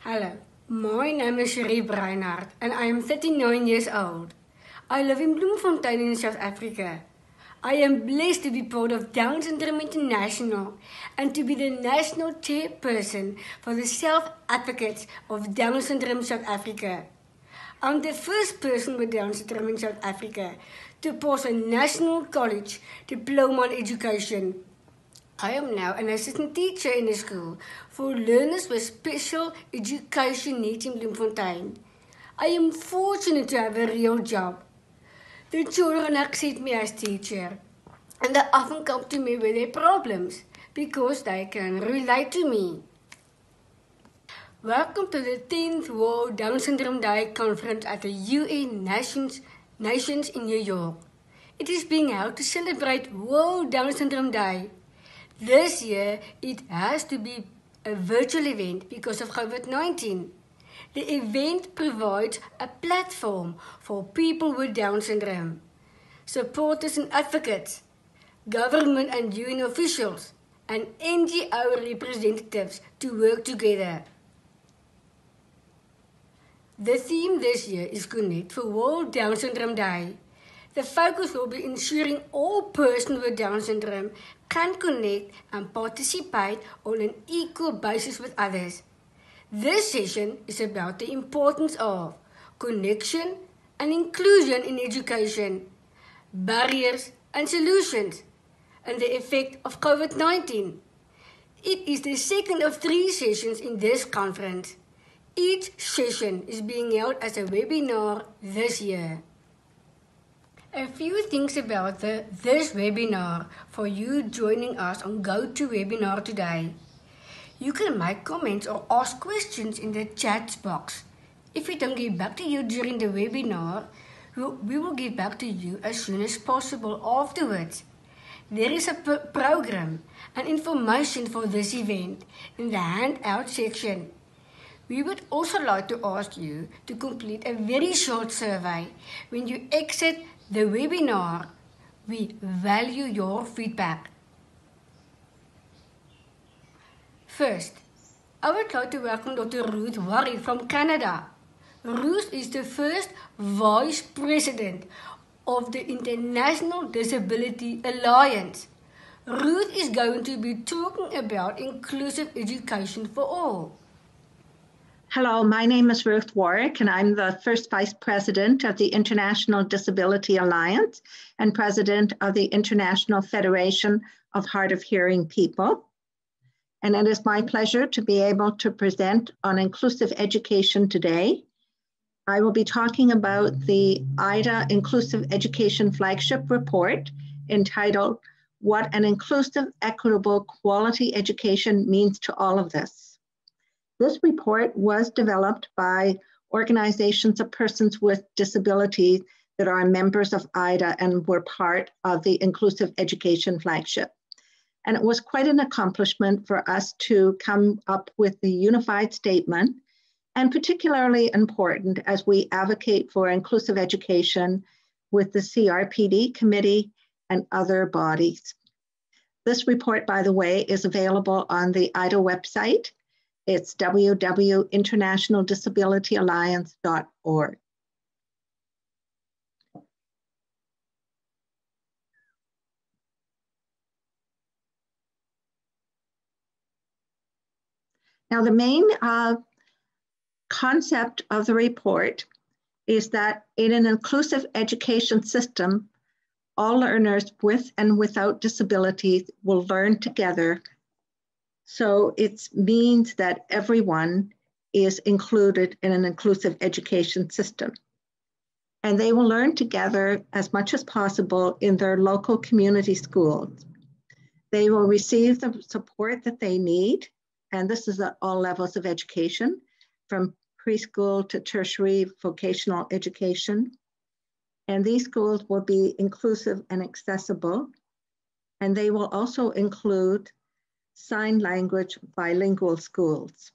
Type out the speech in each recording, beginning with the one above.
Hello, my name is Sheree Reinhardt and I am 39 years old. I live in Bloemfontein in South Africa. I am blessed to be part of Down Syndrome International and to be the national chairperson for the self-advocates of Down Syndrome South Africa. I'm the first person with Down syndrome in South Africa to pass a national college diploma in education. I am now an assistant teacher in a school for learners with special education needs in Bloemfontein. I am fortunate to have a real job. The children accept me as teacher and they often come to me with their problems because they can relate to me. Welcome to the 10th World Down Syndrome Day Conference at the UN Nations in New York. It is being held to celebrate World Down Syndrome Day. This year, it has to be a virtual event because of COVID-19. The event provides a platform for people with Down syndrome, supporters and advocates, government and UN officials, and NGO representatives to work together. The theme this year is Connect for World Down Syndrome Day. The focus will be ensuring all persons with Down syndrome can connect and participate on an equal basis with others. This session is about the importance of connection and inclusion in education, barriers and solutions, and the effect of COVID-19. It is the second of 3 sessions in this conference. Each session is being held as a webinar this year. A few things about this webinar for you joining us on GoToWebinar today. You can make comments or ask questions in the chat box. If we don't get back to you during the webinar, we will get back to you as soon as possible afterwards. There is a program and information for this event in the handout section. We would also like to ask you to complete a very short survey when you exit the webinar. We value your feedback. First, I would like to welcome Dr. Ruth Worry from Canada. Ruth is the first Vice President of the International Disability Alliance. Ruth is going to be talking about inclusive education for all. Hello, my name is Ruth Warwick, and I'm the first Vice President of the International Disability Alliance and President of the International Federation of Hard of Hearing People. And it is my pleasure to be able to present on inclusive education today. I will be talking about the IDA Inclusive Education Flagship Report entitled, What an Inclusive, Equitable, Quality Education Means to All of This. This report was developed by organizations of persons with disabilities that are members of IDA and were part of the Inclusive Education Flagship. And it was quite an accomplishment for us to come up with the unified statement, and particularly important as we advocate for inclusive education with the CRPD committee and other bodies. This report, by the way, is available on the IDA website. It's www.internationaldisabilityalliance.org. Now, the main concept of the report is that in an inclusive education system, all learners with and without disabilities will learn together. So it means that everyone is included in an inclusive education system. And they will learn together as much as possible in their local community schools. They will receive the support that they need, and this is at all levels of education, from preschool to tertiary vocational education. And these schools will be inclusive and accessible, and they will also include sign language bilingual schools.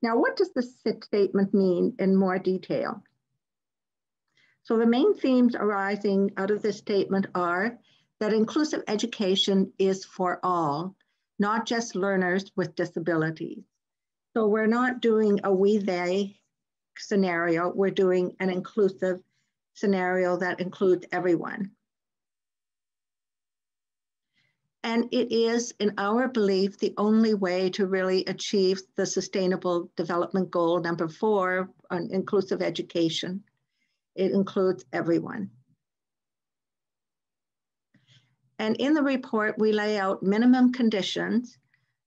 Now, what does this statement mean in more detail? So the main themes arising out of this statement are that inclusive education is for all, not just learners with disabilities. So we're not doing a we-they scenario, we're doing an inclusive scenario that includes everyone. And it is, in our belief, the only way to really achieve the Sustainable Development Goal number 4 on inclusive education. It includes everyone. And in the report, we lay out minimum conditions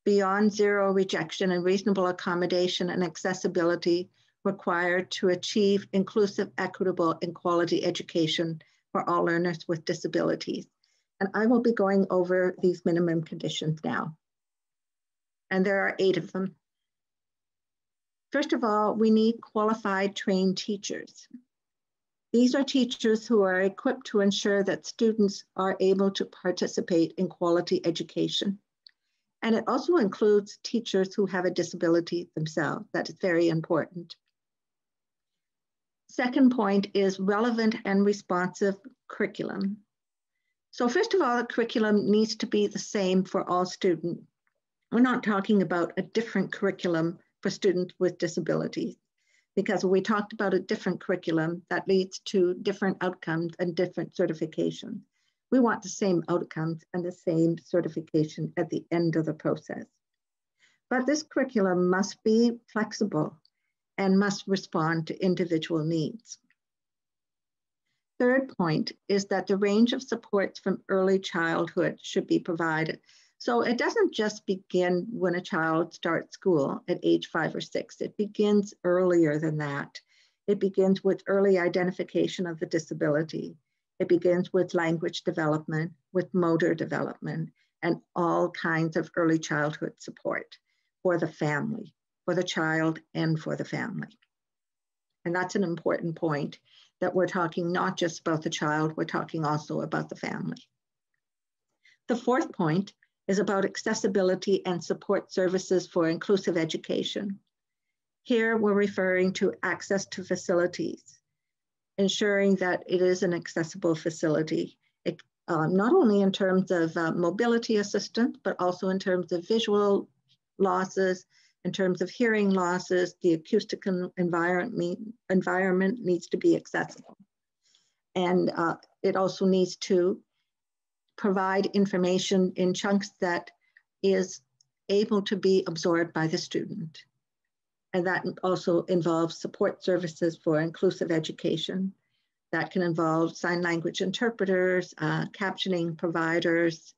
beyond zero rejection and reasonable accommodation and accessibility required to achieve inclusive, equitable, and quality education for all learners with disabilities. And I will be going over these minimum conditions now. And there are 8 of them. First of all, we need qualified, trained teachers. These are teachers who are equipped to ensure that students are able to participate in quality education. And it also includes teachers who have a disability themselves. That is very important. Second point is relevant and responsive curriculum. So first of all, the curriculum needs to be the same for all students. We're not talking about a different curriculum for students with disabilities, because we talked about a different curriculum that leads to different outcomes and different certifications. We want the same outcomes and the same certification at the end of the process. But this curriculum must be flexible and must respond to individual needs. Third point is that the range of supports from early childhood should be provided. So it doesn't just begin when a child starts school at age 5 or 6. It begins earlier than that. It begins with early identification of the disability. It begins with language development, with motor development, and all kinds of early childhood support for the family, for the child and for the family. And that's an important point, that we're talking not just about the child, we're talking also about the family. The fourth point is about accessibility and support services for inclusive education. Here we're referring to access to facilities, ensuring that it is an accessible facility, not only in terms of mobility assistance, but also in terms of visual losses, in terms of hearing losses. The acoustical environment needs to be accessible. And it also needs to provide information in chunks that is able to be absorbed by the student. And that also involves support services for inclusive education. That can involve sign language interpreters, captioning providers,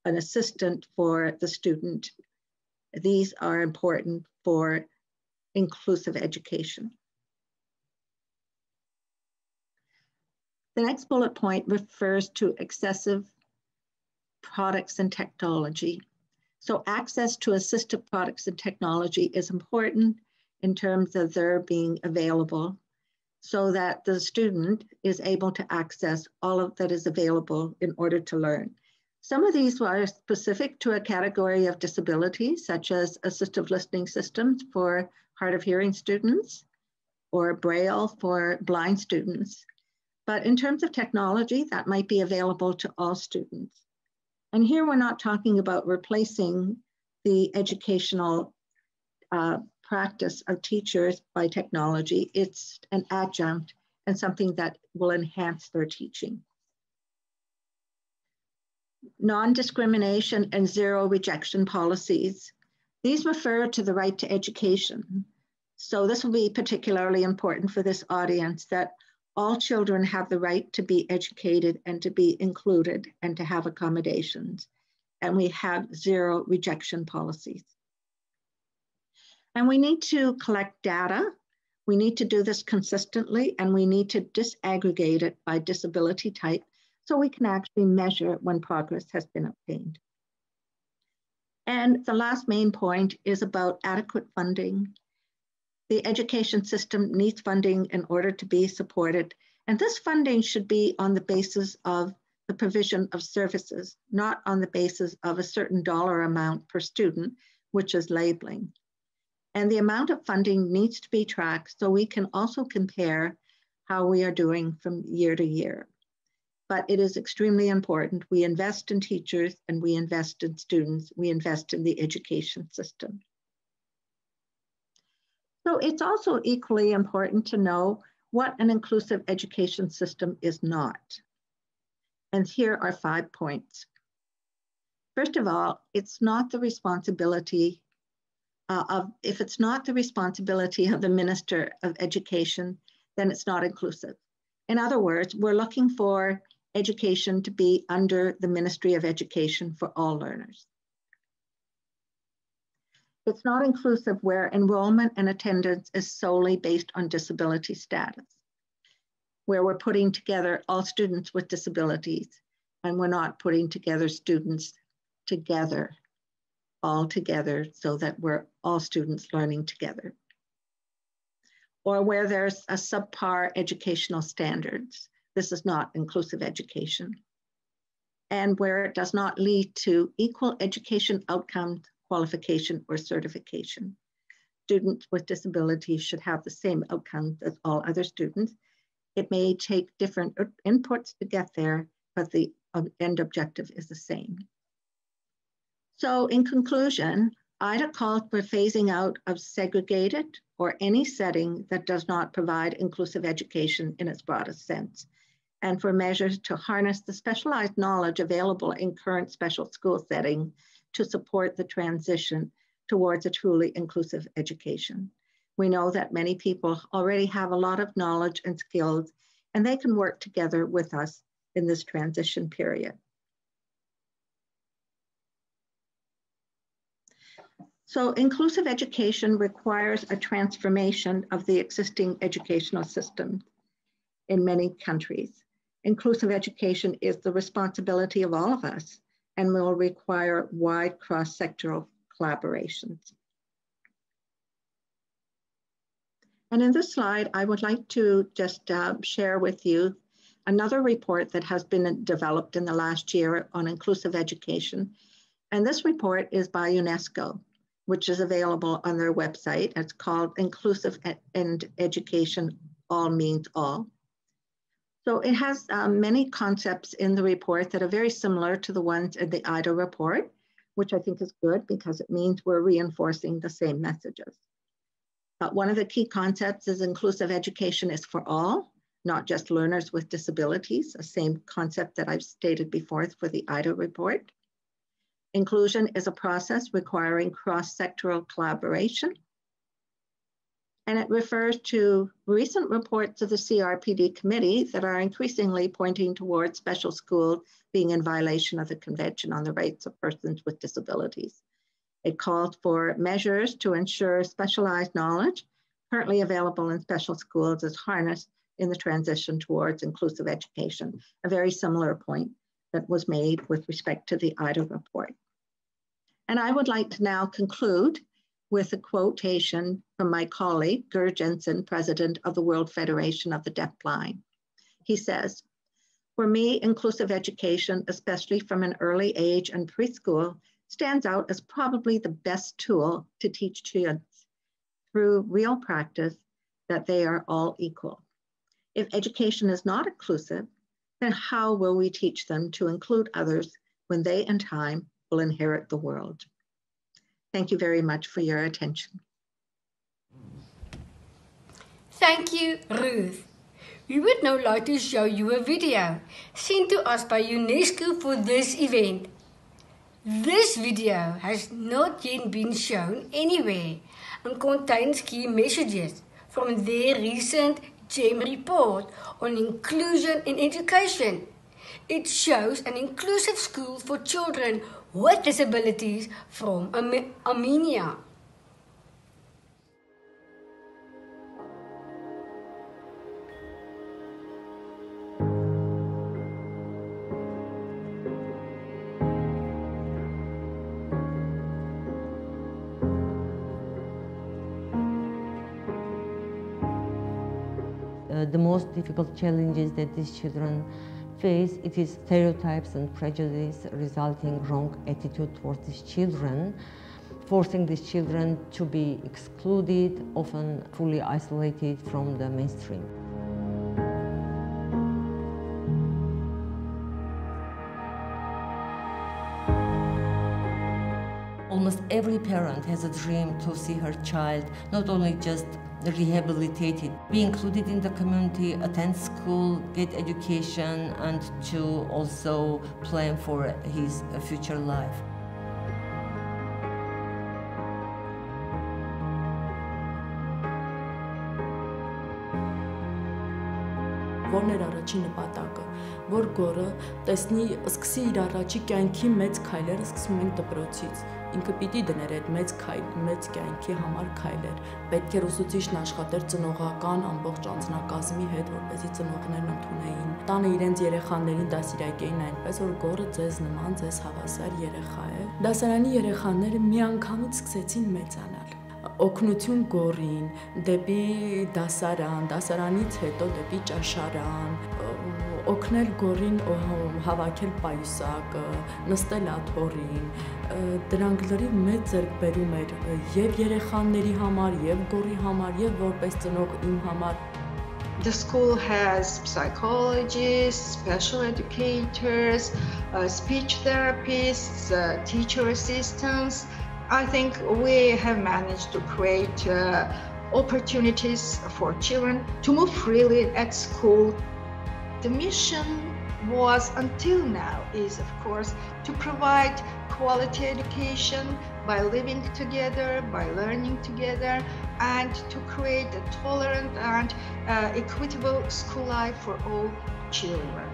an assistant for the student. These are important for inclusive education. The next bullet point refers to accessible products and technology. So access to assistive products and technology is important in terms of their being available so that the student is able to access all of that is available in order to learn. Some of these are specific to a category of disability, such as assistive listening systems for hard of hearing students or Braille for blind students. But in terms of technology, that might be available to all students. And here we're not talking about replacing the educational practice of teachers by technology. It's an adjunct and something that will enhance their teaching. Non-discrimination and zero rejection policies. These refer to the right to education. So this will be particularly important for this audience, that all children have the right to be educated and to be included and to have accommodations. And we have zero rejection policies. And we need to collect data. We need to do this consistently, and we need to disaggregate it by disability type so we can actually measure when progress has been obtained. And the last main point is about adequate funding. The education system needs funding in order to be supported. And this funding should be on the basis of the provision of services, not on the basis of a certain dollar amount per student, which is labeling. And the amount of funding needs to be tracked so we can also compare how we are doing from year to year. but it is extremely important. We invest in teachers and we invest in students. We invest in the education system. So it's also equally important to know what an inclusive education system is not. And here are 5 points. First of all, it's not the responsibility if it's not the responsibility of the Minister of Education, then it's not inclusive. In other words, we're looking for education to be under the Ministry of Education for all learners. It's not inclusive where enrollment and attendance is solely based on disability status, where we're putting together all students with disabilities and we're not putting together students together, all together, so that we're all students learning together. Or where there's a subpar educational standards. This is not inclusive education. And where it does not lead to equal education outcomes, qualification, or certification. Students with disabilities should have the same outcomes as all other students. It may take different inputs to get there, but the end objective is the same. So in conclusion, IDA calls for phasing out of segregated or any setting that does not provide inclusive education in its broadest sense, and for measures to harness the specialized knowledge available in current special school settings to support the transition towards a truly inclusive education. We know that many people already have a lot of knowledge and skills, and they can work together with us in this transition period. So inclusive education requires a transformation of the existing educational system in many countries. Inclusive education is the responsibility of all of us and will require wide cross-sectoral collaborations. And in this slide, I would like to just share with you another report that has been developed in the last year on inclusive education. And this report is by UNESCO, which is available on their website. It's called Inclusive and Education, All Means All. So it has many concepts in the report that are very similar to the ones in the IDA report, which I think is good because it means we're reinforcing the same messages. One of the key concepts is inclusive education is for all, not just learners with disabilities, the same concept that I've stated before for the IDA report. Inclusion is a process requiring cross-sectoral collaboration. And it refers to recent reports of the CRPD committee that are increasingly pointing towards special schools being in violation of the Convention on the Rights of Persons with Disabilities. It calls for measures to ensure specialized knowledge currently available in special schools is harnessed in the transition towards inclusive education, a very similar point that was made with respect to the IDA report. And I would like to now conclude with a quotation from my colleague, Gur Jensen, president of the World Federation of the Deafblind. He says, "For me, inclusive education, especially from an early age and preschool, stands out as probably the best tool to teach kids through real practice that they are all equal. If education is not inclusive, then how will we teach them to include others when they in time will inherit the world?" Thank you very much for your attention. Thank you, Ruth. We would now like to show you a video sent to us by UNESCO for this event. This video has not yet been shown anywhere and contains key messages from their recent GEM report on inclusion in education. It shows an inclusive school for children with disabilities from Armenia. The most difficult challenges that these children face, it is stereotypes and prejudice resulting wrong attitude towards these children, forcing these children to be excluded, often fully isolated from the mainstream. almost every parent has a dream to see her child not only just rehabilitated, be included in the community, attend school, get education, and to also plan for his future life. Որն էր առաջին նպատակը, որ գորը տեսնի, սկսի իր առաջի կյանքի մեծ քայլերը սկսում են դպրոցից։ Ինքը պիտի դներ այդ մեծ կյանքի համար քայլեր։ Պետք էր ուսուցիչն աշխատեր ծնողական ամբողջ անձնակազմի հետ, որպեսզի ծնողներն ընդունեին։ Տանը իրենց երեխաներին դասիրակեին այնպես, որ գորը ձեզ նման, ձեզ հավասար երեխա է։ Դասարանի երեխաները միանգամից սկսեցին մեծանալ։ Օգնություն գորին, դեպի դասարան, դասարանից հետո դեպի ճաշարան, օգնել գորին հավաքել պայուսակը, նստել աթոռին, դրանք լրիվ մեծ ձեռքբերում էր եւ երեխաների համար, եւ գորի համար, եւ որպես ծնող իմ համար։ The school has psychologists, special educators, speech therapists, teacher assistants. I think we have managed to create opportunities for children to move freely at school. The mission was until now is, of course, to provide quality education by living together, by learning together, and to create a tolerant and equitable school life for all children.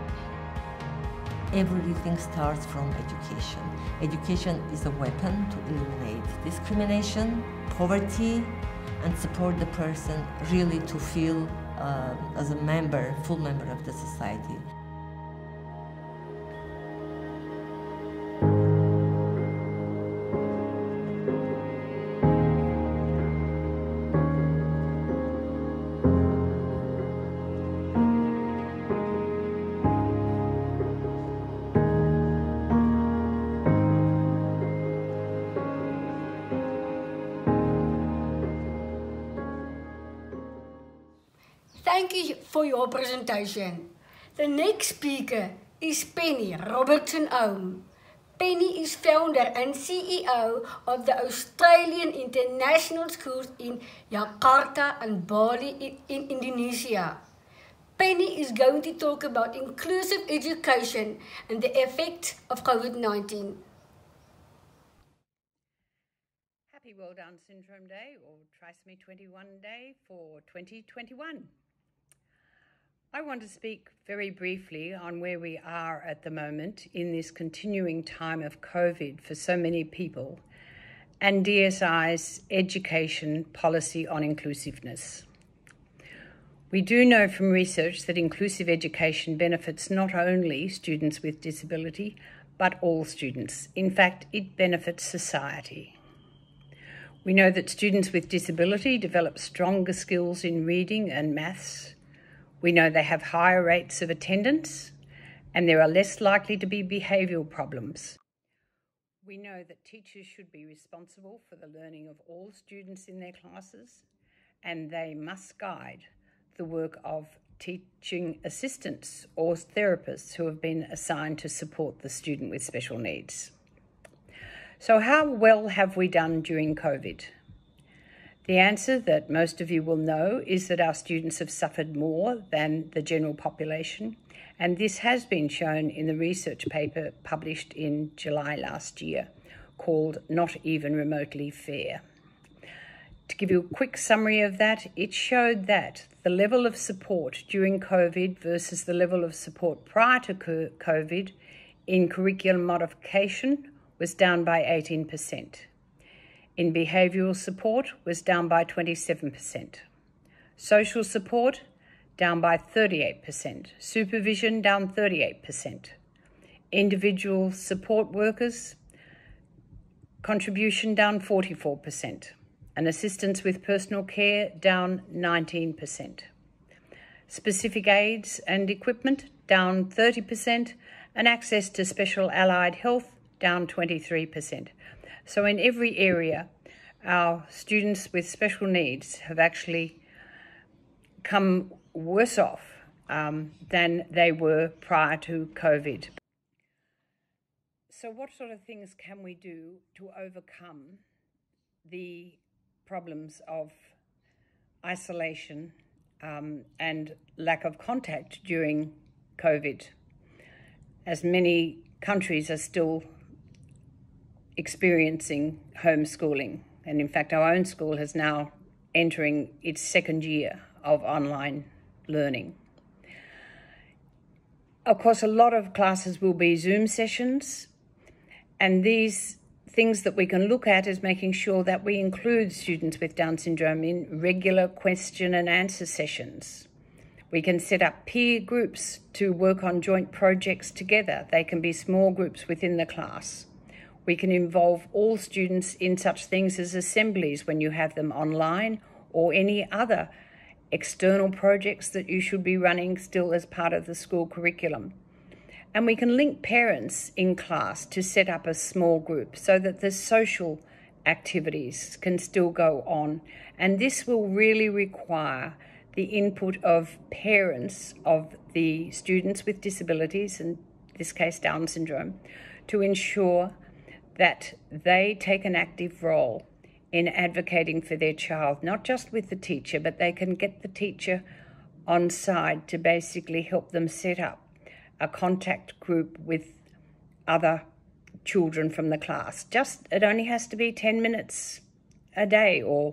Everything starts from education. Education is a weapon to eliminate discrimination, poverty, and support the person really to feel as a member, full member of the society. Thank you for your presentation. The next speaker is Penny Robertson-Ohm. Penny is founder and CEO of the Australian International Schools in Jakarta and Bali in Indonesia. Penny is going to talk about inclusive education and the effects of COVID-19. Happy World Down Syndrome Day, or Trisomy 21 Day for 2021. I want to speak very briefly on where we are at the moment in this continuing time of COVID for so many people and DSi's education policy on inclusiveness. We do know from research that inclusive education benefits not only students with disability, but all students. In fact, it benefits society. We know that students with disability develop stronger skills in reading and maths. We know they have higher rates of attendance and there are less likely to be behavioural problems. We know that teachers should be responsible for the learning of all students in their classes, and they must guide the work of teaching assistants or therapists who have been assigned to support the student with special needs. So how well have we done during COVID? The answer that most of you will know is that our students have suffered more than the general population, and this has been shown in the research paper published in July last year called Not Even Remotely Fair. To give you a quick summary of that, it showed that the level of support during COVID versus the level of support prior to COVID in curriculum modification was down by 18%. In behavioural support was down by 27%. Social support down by 38%. Supervision down 38%. Individual support workers contribution down 44%. And assistance with personal care down 19%. Specific aids and equipment down 30%, and access to special allied health down 23%. So in every area, our students with special needs have actually come worse off than they were prior to COVID. So what sort of things can we do to overcome the problems of isolation and lack of contact during COVID, as many countries are still experiencing homeschooling? And in fact, our own school is now entering its second year of online learning. Of course, a lot of classes will be Zoom sessions, and these things that we can look at is making sure that we include students with Down syndrome in regular question and answer sessions. We can set up peer groups to work on joint projects together. They can be small groups within the class. We can involve all students in such things as assemblies when you have them online, or any other external projects that you should be running still as part of the school curriculum. And we can link parents in class to set up a small group so that the social activities can still go on. And this will really require the input of parents of the students with disabilities, in this case Down syndrome, to ensure that they take an active role in advocating for their child, not just with the teacher, but they can get the teacher on side to basically help them set up a contact group with other children from the class. It only has to be 10 minutes a day or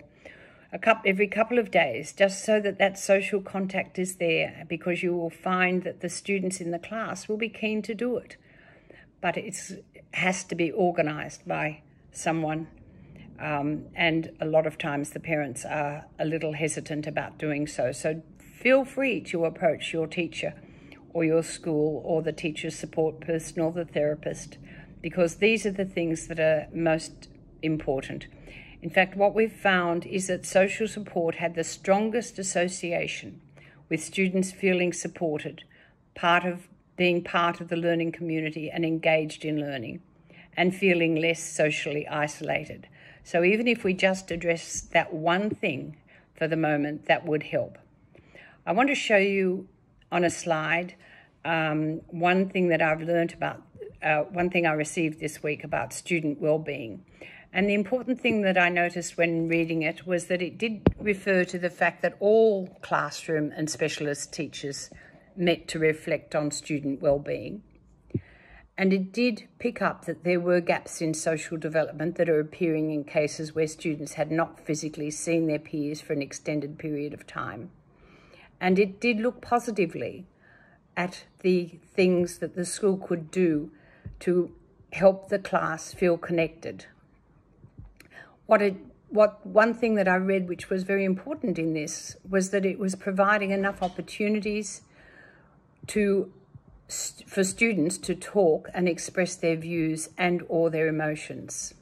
every couple of days, just so that that social contact is there, because you will find that the students in the class will be keen to do it. But it has to be organised by someone, and a lot of times the parents are a little hesitant about doing so. So feel free to approach your teacher or your school or the teacher's support person or the therapist, because these are the things that are most important. In fact, what we've found is that social support had the strongest association with students feeling supported, being part of the learning community and engaged in learning, and feeling less socially isolated. So even if we just address that one thing for the moment, that would help. I want to show you on a slide one thing that I've learned about, one thing I received this week about student well-being. And the important thing that I noticed when reading it was that it did refer to the fact that all classroom and specialist teachers met to reflect on student well-being. And it did pick up that there were gaps in social development that are appearing in cases where students had not physically seen their peers for an extended period of time. And it did look positively at the things that the school could do to help the class feel connected. One thing that I read which was very important in this was that it was providing enough opportunities for students to talk and express their views and or their emotions.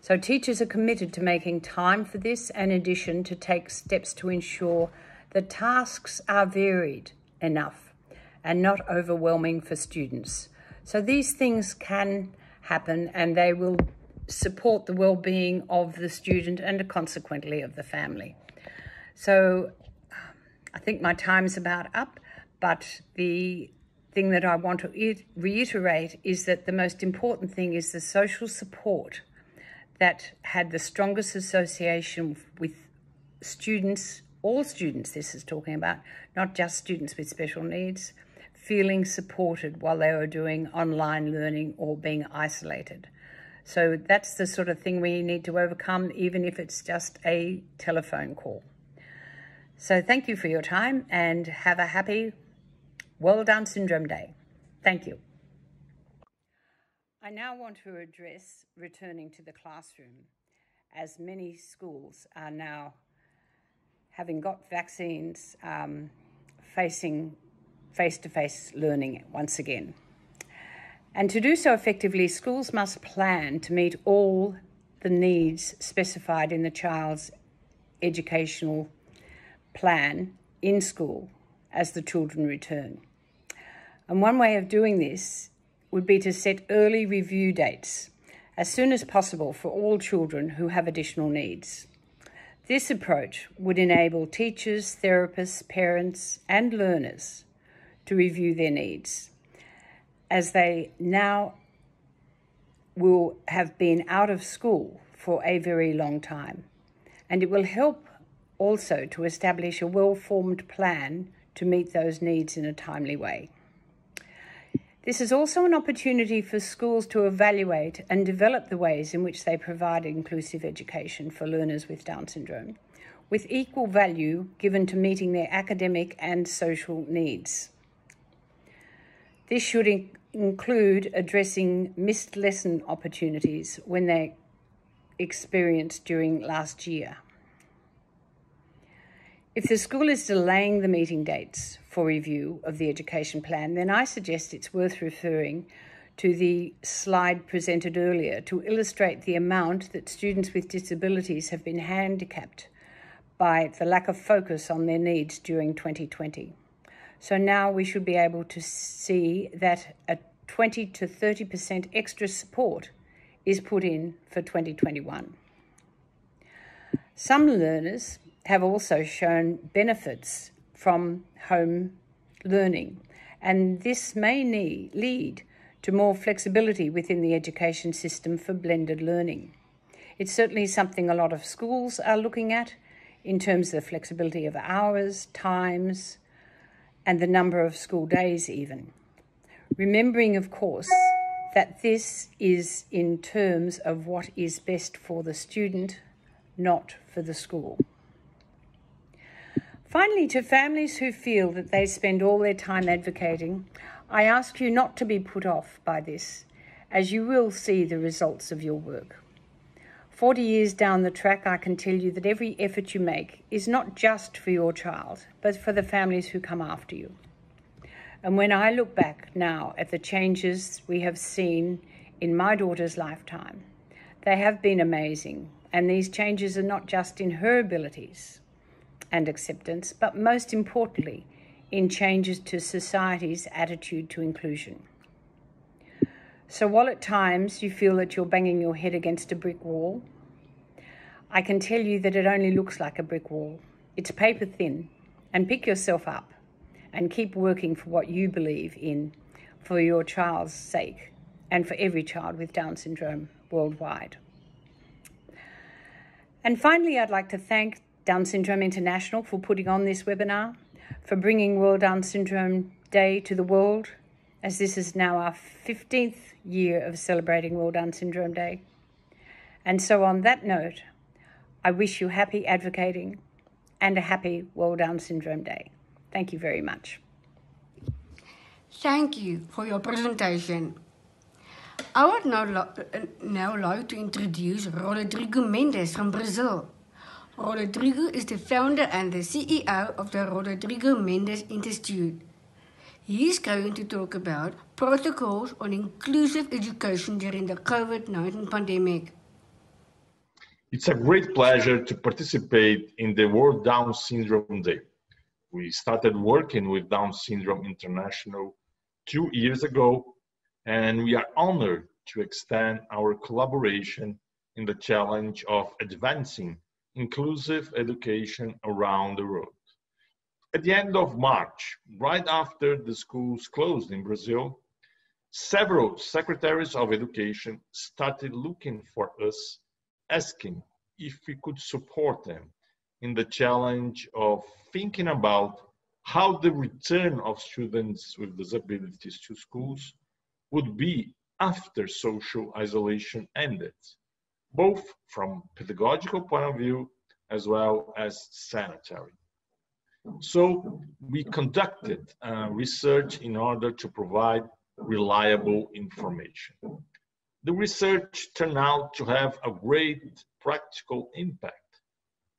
So teachers are committed to making time for this, and in addition to take steps to ensure the tasks are varied enough and not overwhelming for students. So these things can happen, and they will support the well-being of the student and consequently of the family. So I think my time's about up, but the thing that I want to reiterate is that the most important thing is the social support that had the strongest association with students, all students this is talking about, not just students with special needs, feeling supported while they were doing online learning or being isolated. So that's the sort of thing we need to overcome, even if it's just a telephone call. So thank you for your time, and have a happy World Down Syndrome Day. Thank you. I now want to address returning to the classroom, as many schools are now, having got vaccines, facing face-to-face learning once again. And to do so effectively, schools must plan to meet all the needs specified in the child's educational plan in school as the children return. And one way of doing this would be to set early review dates as soon as possible for all children who have additional needs. This approach would enable teachers, therapists, parents, and learners to review their needs, as they now will have been out of school for a very long time, and it will help also to establish a well-formed plan to meet those needs in a timely way. This is also an opportunity for schools to evaluate and develop the ways in which they provide inclusive education for learners with Down syndrome, with equal value given to meeting their academic and social needs. This should include addressing missed lesson opportunities when they experienced during last year. If the school is delaying the meeting dates for review of the education plan, then I suggest it's worth referring to the slide presented earlier to illustrate the amount that students with disabilities have been handicapped by the lack of focus on their needs during 2020. So now we should be able to see that a 20 to 30% extra support is put in for 2021. Some learners have also shown benefits from home learning, and this may lead to more flexibility within the education system for blended learning. It's certainly something a lot of schools are looking at in terms of the flexibility of hours, times, and the number of school days even. Remembering, of course, that this is in terms of what is best for the student, not for the school. Finally, to families who feel that they spend all their time advocating, I ask you not to be put off by this, as you will see the results of your work. 40 years down the track, I can tell you that every effort you make is not just for your child, but for the families who come after you. And when I look back now at the changes we have seen in my daughter's lifetime, they have been amazing. And these changes are not just in her abilities and acceptance, but most importantly, in changes to society's attitude to inclusion. So while at times you feel that you're banging your head against a brick wall, I can tell you that it only looks like a brick wall. It's paper thin, and pick yourself up and keep working for what you believe in for your child's sake and for every child with Down syndrome worldwide. And finally, I'd like to thank Down Syndrome International for putting on this webinar, for bringing World Down Syndrome Day to the world, as this is now our 15th year of celebrating World Down Syndrome Day. And so on that note, I wish you happy advocating and a happy World Down Syndrome Day. Thank you very much. Thank you for your presentation. I would now like to introduce Rodrigo Mendes from Brazil. Rodrigo is the founder and the CEO of the Rodrigo Mendes Institute. He is going to talk about protocols on inclusive education during the COVID-19 pandemic. It's a great pleasure to participate in the World Down Syndrome Day. We started working with Down Syndrome International 2 years ago, and we are honored to extend our collaboration in the challenge of advancing inclusive education around the world. At the end of March, right after the schools closed in Brazil, several secretaries of education started looking for us, asking if we could support them in the challenge of thinking about how the return of students with disabilities to schools would be after social isolation ended, both from pedagogical point of view as well as sanitary. So we conducted research in order to provide reliable information. The research turned out to have a great practical impact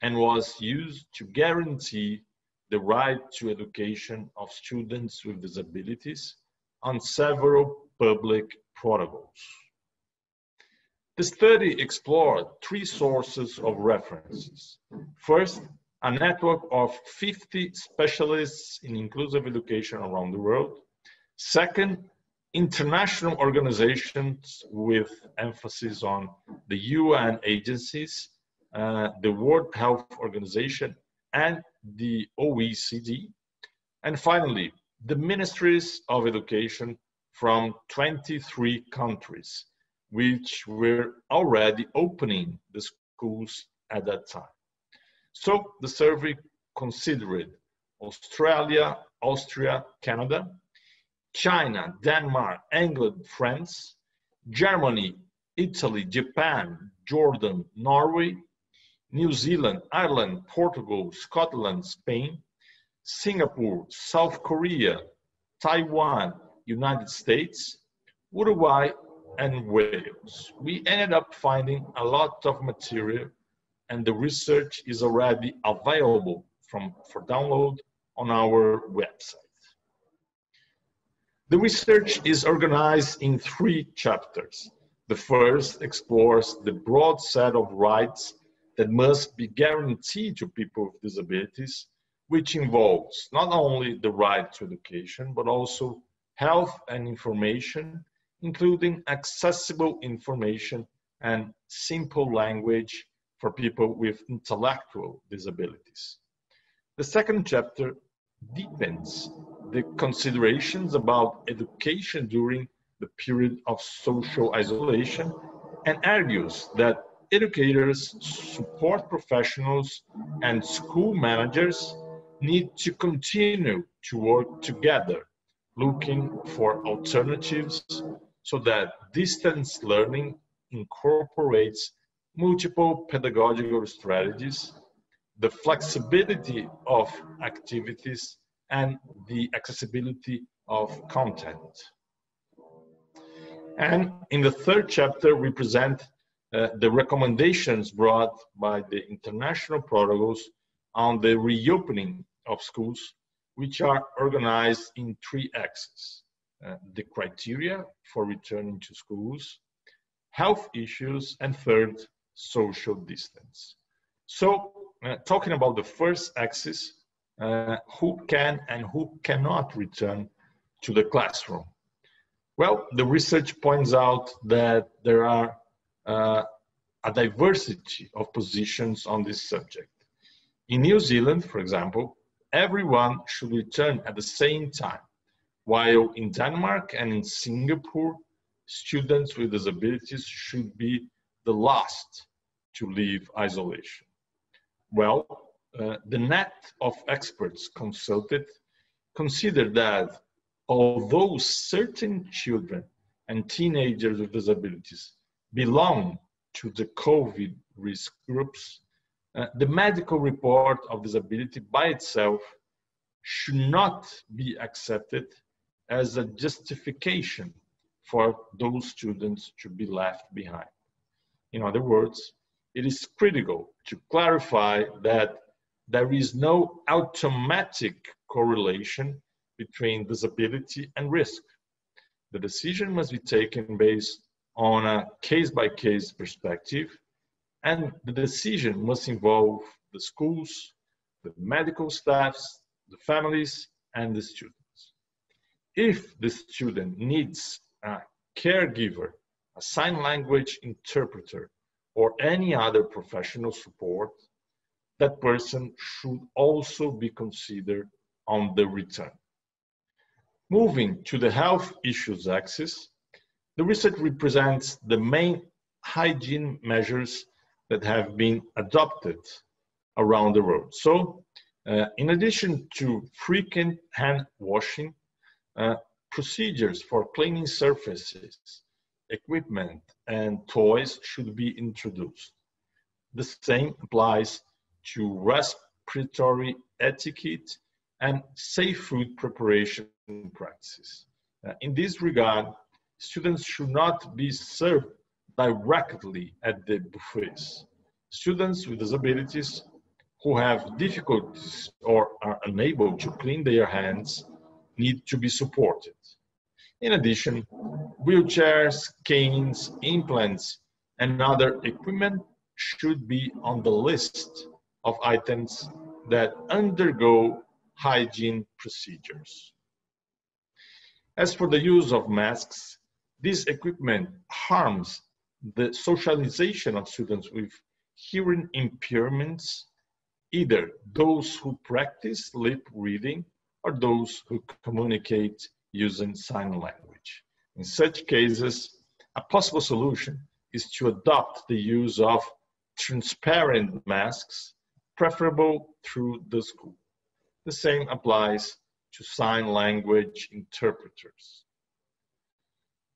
and was used to guarantee the right to education of students with disabilities on several public protocols. The study explored 3 sources of references. First, a network of 50 specialists in inclusive education around the world. Second, international organizations with emphasis on the UN agencies, the World Health Organization, and the OECD. And finally, the ministries of education from 23 countries, which were already opening the schools at that time. So the survey considered Australia, Austria, Canada, China, Denmark, England, France, Germany, Italy, Japan, Jordan, Norway, New Zealand, Ireland, Portugal, Scotland, Spain, Singapore, South Korea, Taiwan, United States, Uruguay, and Wales. We ended up finding a lot of material, and the research is already available for download on our website. The research is organized in 3 chapters. The first explores the broad set of rights that must be guaranteed to people with disabilities, which involves not only the right to education, but also health and information, including accessible information and simple language for people with intellectual disabilities. The second chapter deepens the considerations about education during the period of social isolation and argues that educators, support professionals, and school managers need to continue to work together, looking for alternatives so that distance learning incorporates multiple pedagogical strategies, the flexibility of activities, and the accessibility of content. And in the third chapter, we present the recommendations brought by the international protocols on the reopening of schools, which are organized in 3 axes: the criteria for returning to schools, health issues, and third, social distance. So, talking about the first axis, who can and who cannot return to the classroom? Well, the research points out that there are a diversity of positions on this subject. In New Zealand, for example, everyone should return at the same time, while in Denmark and in Singapore, students with disabilities should be the last to leave isolation. Well, the net of experts consulted consider that although certain children and teenagers with disabilities belong to the COVID risk groups, the medical report of disability by itself should not be accepted as a justification for those students to be left behind. In other words, it is critical to clarify that there is no automatic correlation between disability and risk. The decision must be taken based on a case-by-case perspective, and the decision must involve the schools, the medical staffs, the families, and the students. If the student needs a caregiver, a sign language interpreter, or any other professional support, that person should also be considered on the return. Moving to the health issues axis, the research represents the main hygiene measures that have been adopted around the world. So, in addition to frequent hand washing, procedures for cleaning surfaces, equipment, and toys should be introduced. The same applies to respiratory etiquette and safe food preparation practices. In this regard, students should not be served directly at the buffets. Students with disabilities who have difficulties or are unable to clean their hands need to be supported. In addition, wheelchairs, canes, implants, and other equipment should be on the list of items that undergo hygiene procedures. As for the use of masks, this equipment harms the socialization of students with hearing impairments, either those who practice lip reading or those who communicate using sign language. In such cases, A possible solution is to adopt the use of transparent masks, preferable through the school. The same applies to sign language interpreters.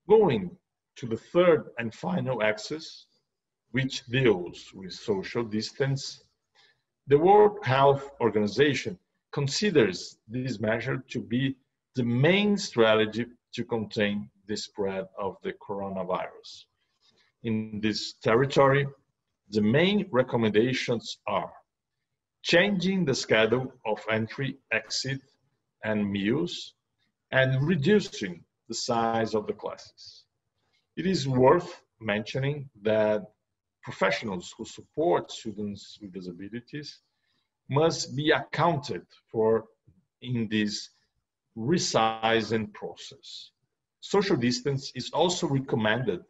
Going to the third and final axis, which deals with social distance, the World Health Organization considers this measure to be the main strategy to contain the spread of the coronavirus. In this territory, the main recommendations are changing the schedule of entry, exit, and meals, and reducing the size of the classes. It is worth mentioning that professionals who support students with disabilities must be accounted for in this resizing process. Social distance is also recommended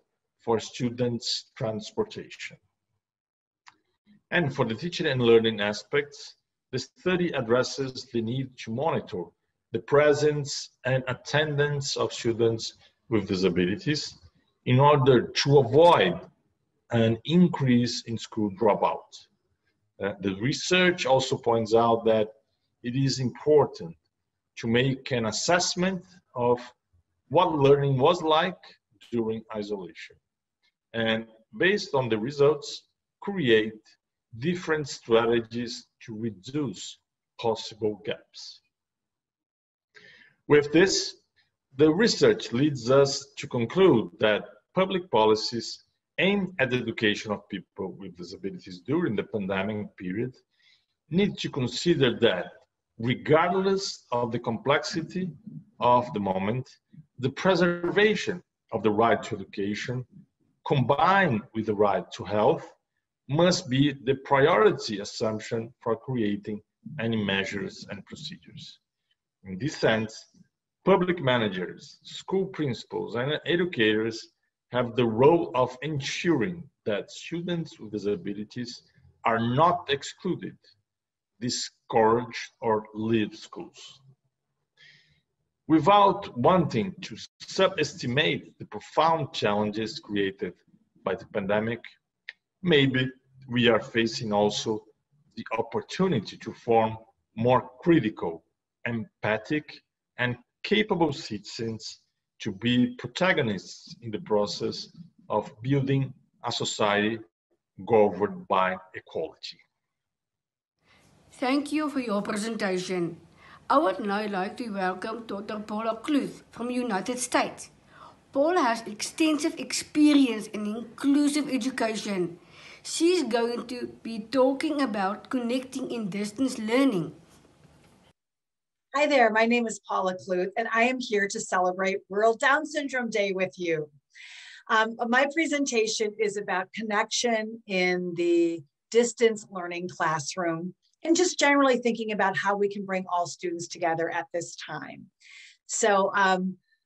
for students' transportation. And for the teaching and learning aspects, the study addresses the need to monitor the presence and attendance of students with disabilities in order to avoid an increase in school dropout. The research also points out that it is important to make an assessment of what learning was like during isolation, and based on the results, create different strategies to reduce possible gaps. With this, the research leads us to conclude that public policies aimed at the education of people with disabilities during the pandemic period need to consider that, regardless of the complexity of the moment, the preservation of the right to education, combined with the right to health, must be the priority assumption for creating any measures and procedures. In this sense, public managers, school principals, and educators have the role of ensuring that students with disabilities are not excluded, discouraged, or leave schools. Without wanting to subestimate the profound challenges created by the pandemic, maybe we are facing also the opportunity to form more critical, empathic, and capable citizens to be protagonists in the process of building a society governed by equality. Thank you for your presentation. I would now like to welcome Dr. Paula Kluth from the United States. Paula has extensive experience in inclusive education. She's going to be talking about connecting in distance learning. Hi there, my name is Paula Kluth, and I am here to celebrate World Down Syndrome Day with you. My presentation is about connection in the distance learning classroom and just generally thinking about how we can bring all students together at this time. So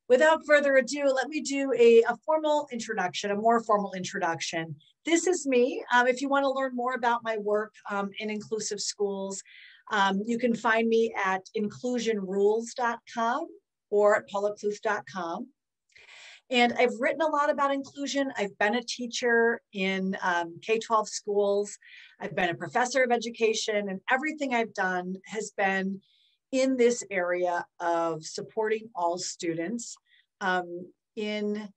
without further ado, let me do a formal introduction, a more formal introduction. This is me. If you want to learn more about my work in inclusive schools, you can find me at inclusionrules.com or at paulakluth.com. And I've written a lot about inclusion. I've been a teacher in K-12 schools. I've been a professor of education, and everything I've done has been in this area of supporting all students in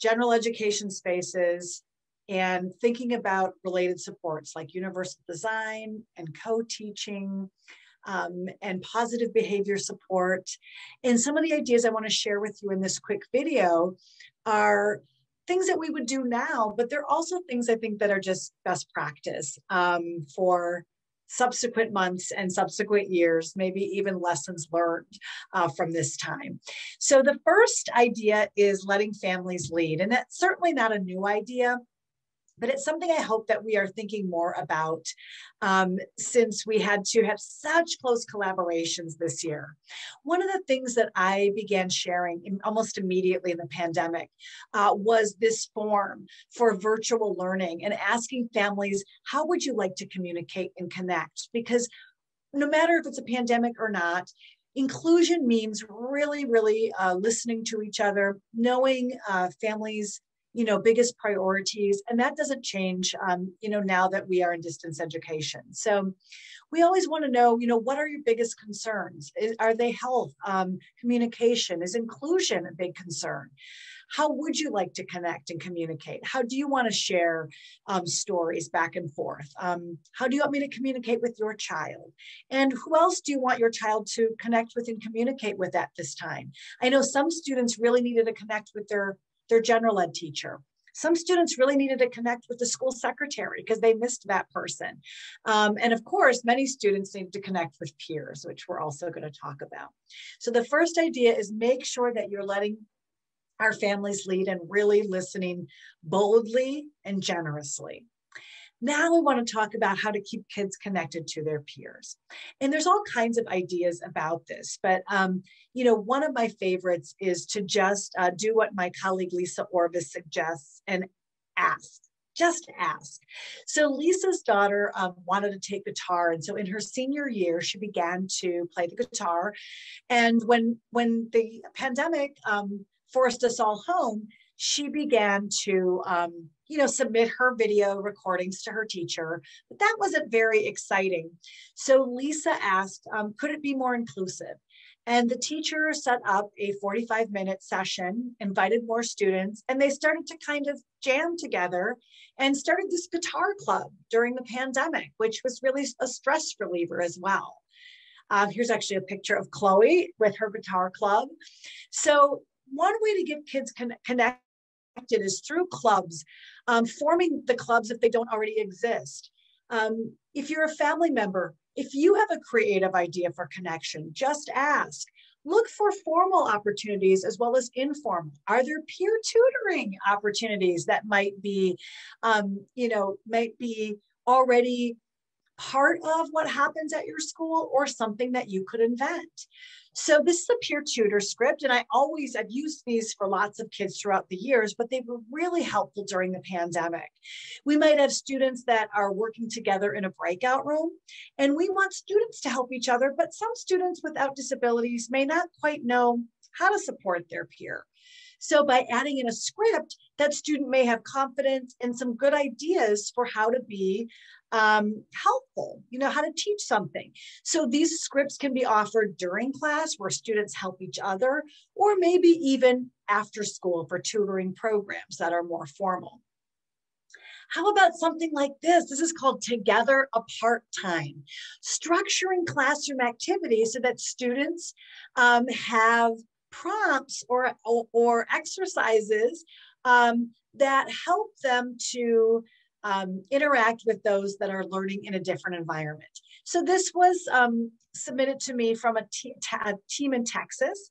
general education spaces and thinking about related supports like universal design and co-teaching and positive behavior support. And some of the ideas I want to share with you in this quick video are things that we would do now, but they're also things I think that are just best practice for subsequent months and subsequent years, maybe even lessons learned from this time. So the first idea is letting families lead. And that's certainly not a new idea, but it's something I hope that we are thinking more about since we had to have such close collaborations this year. One of the things that I began sharing almost immediately in the pandemic was this form for virtual learning and asking families, how would you like to communicate and connect? Because no matter if it's a pandemic or not, Inclusion means really listening to each other, knowing families' biggest priorities, and that doesn't change now that we are in distance education. So we always want to know what are your biggest concerns? Are they health, communication? Is inclusion a big concern? How would you like to connect and communicate? How do you want to share stories back and forth? How do you want me to communicate with your child? And who else do you want your child to connect with and communicate with at this time? I know some students really needed to connect with their general ed teacher. Some students really needed to connect with the school secretary because they missed that person. And of course, many students need to connect with peers, which we're also going to talk about. So the first idea is make sure that you're letting our families lead and really listening boldly and generously. Now we want to talk about how to keep kids connected to their peers. And there's all kinds of ideas about this, but one of my favorites is to just do what my colleague Lisa Orvis suggests and ask. Just ask. So Lisa's daughter wanted to take guitar. And so in her senior year, she began to play the guitar. And when the pandemic forced us all home, she began to, submit her video recordings to her teacher, but that wasn't very exciting. So Lisa asked, could it be more inclusive? And the teacher set up a 45-minute session, invited more students, and they started to kind of jam together and started this guitar club during the pandemic, which was really a stress reliever as well. Here's actually a picture of Chloe with her guitar club. So one way to get kids connected is through clubs, forming the clubs if they don't already exist. If you're a family member, if you have a creative idea for connection, just ask. Look for formal opportunities as well as informal. Are there peer tutoring opportunities that might be already part of what happens at your school or something that you could invent? So this is a peer tutor script, and I've used these for lots of kids throughout the years, but they were really helpful during the pandemic. We might have students that are working together in a breakout room, and we want students to help each other, but some students without disabilities may not quite know how to support their peer. So by adding in a script, that student may have confidence and some good ideas for how to be helpful, how to teach something. So these scripts can be offered during class where students help each other, or maybe even after school for tutoring programs that are more formal. How about something like this? This is called Together Apart Time. Structuring classroom activities so that students have prompts or exercises that help them to interact with those that are learning in a different environment. So this was submitted to me from a team in Texas.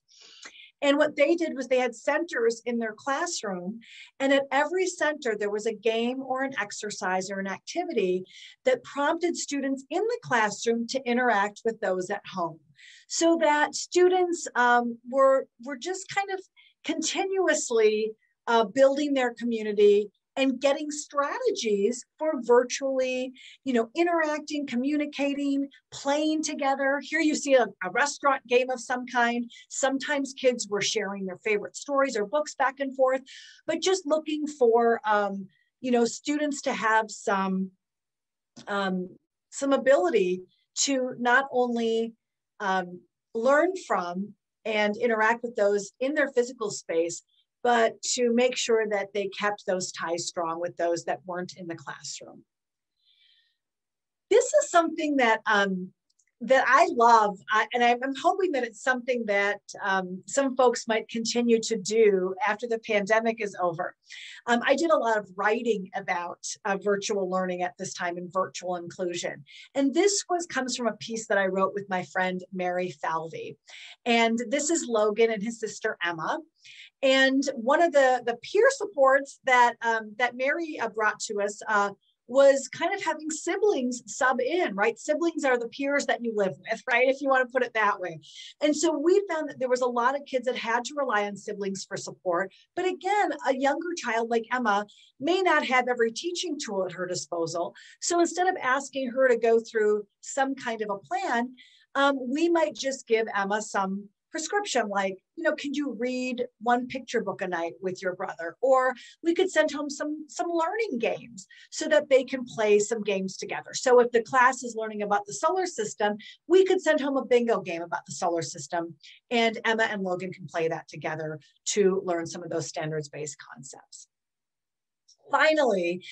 And what they did was they had centers in their classroom, and at every center there was a game or an exercise or an activity that prompted students in the classroom to interact with those at home, so that students were just kind of continuously building their community and getting strategies for virtually, interacting, communicating, playing together. Here you see a restaurant game of some kind. Sometimes kids were sharing their favorite stories or books back and forth, but just looking for, students to have some ability to not only learn from and interact with those in their physical space, but to make sure that they kept those ties strong with those that weren't in the classroom. This is something that that I love, and I'm hoping that it's something that some folks might continue to do after the pandemic is over. I did a lot of writing about virtual learning at this time and virtual inclusion. And this comes from a piece that I wrote with my friend, Mary Falvey. And this is Logan and his sister, Emma. And one of the peer supports that Mary brought to us was kind of having siblings sub in, right? Siblings are the peers that you live with, right? If you want to put it that way. And so we found that there was a lot of kids that had to rely on siblings for support. But again, a younger child like Emma may not have every teaching tool at her disposal. So instead of asking her to go through some kind of a plan, we might just give Emma some prescription, like, can you read one picture book a night with your brother? Or we could send home some learning games so that they can play some games together. So if the class is learning about the solar system, we could send home a bingo game about the solar system, and Emma and Logan can play that together to learn some of those standards-based concepts. Finally,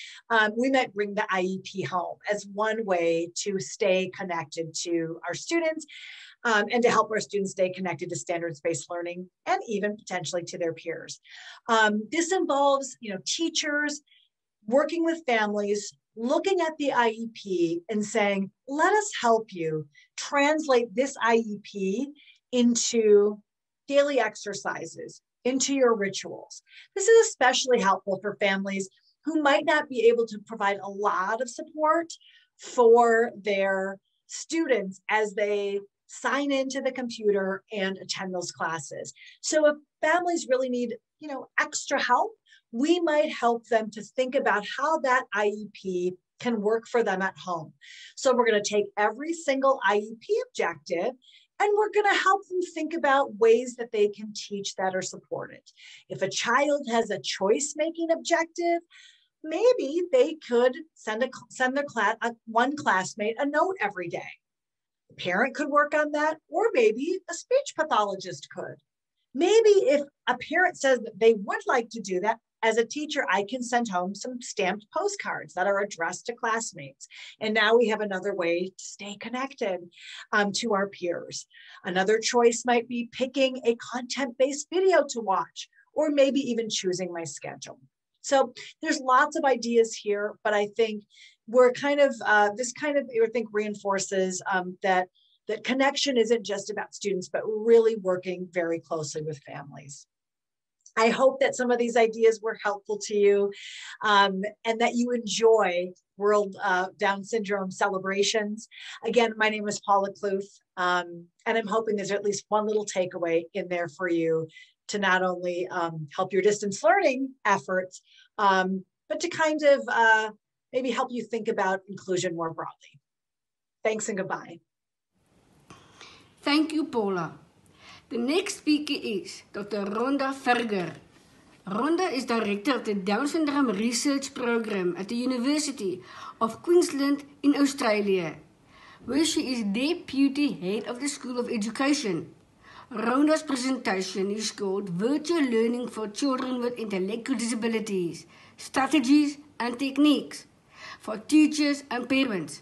we might bring the IEP home as one way to stay connected to our students and to help our students stay connected to standards-based learning and even potentially to their peers. This involves, teachers working with families, looking at the IEP and saying, let us help you translate this IEP into daily exercises, into your rituals. This is especially helpful for families who might not be able to provide a lot of support for their students as they sign into the computer and attend those classes. So if families really need, extra help, we might help them to think about how that IEP can work for them at home. So we're going to take every single IEP objective and we're going to help them think about ways that they can teach that or support it. If a child has a choice-making objective, maybe they could send one classmate a note every day. The parent could work on that, or maybe a speech pathologist could. Maybe if a parent says that they would like to do that, as a teacher, I can send home some stamped postcards that are addressed to classmates. And now we have another way to stay connected to our peers. Another choice might be picking a content-based video to watch, or maybe even choosing my schedule. So there's lots of ideas here, but I think we're this reinforces that connection isn't just about students, but really working very closely with families. I hope that some of these ideas were helpful to you and that you enjoy World Down Syndrome celebrations. Again, my name is Paula Kluth, and I'm hoping there's at least one little takeaway in there for you to not only help your distance learning efforts, but to kind of maybe help you think about inclusion more broadly. Thanks and goodbye. Thank you, Paula. The next speaker is Dr. Rhonda Verger. Rhonda is director of the Down Syndrome Research Program at the University of Queensland in Australia, where she is Deputy Head of the School of Education. Rhonda's presentation is called Virtual Learning for Children with Intellectual Disabilities, Strategies and Techniques for Teachers and Parents.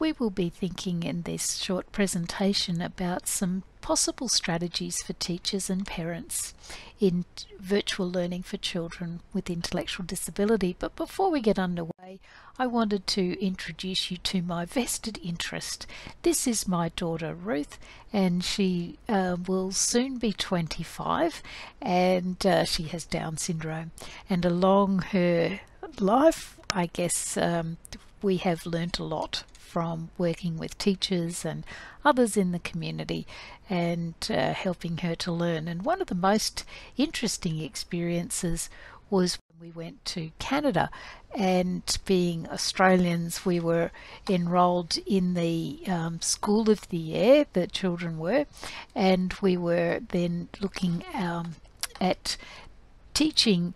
We will be thinking in this short presentation about some possible strategies for teachers and parents in virtual learning for children with intellectual disability. But before we get underway, I wanted to introduce you to my vested interest. This is my daughter Ruth, and she will soon be 25, and she has Down syndrome. And along her life, I guess we have learnt a lot from working with teachers and others in the community and helping her to learn. And one of the most interesting experiences was when we went to Canada, and being Australians, we were enrolled in the School of the Air, the children were, and we were then looking at teaching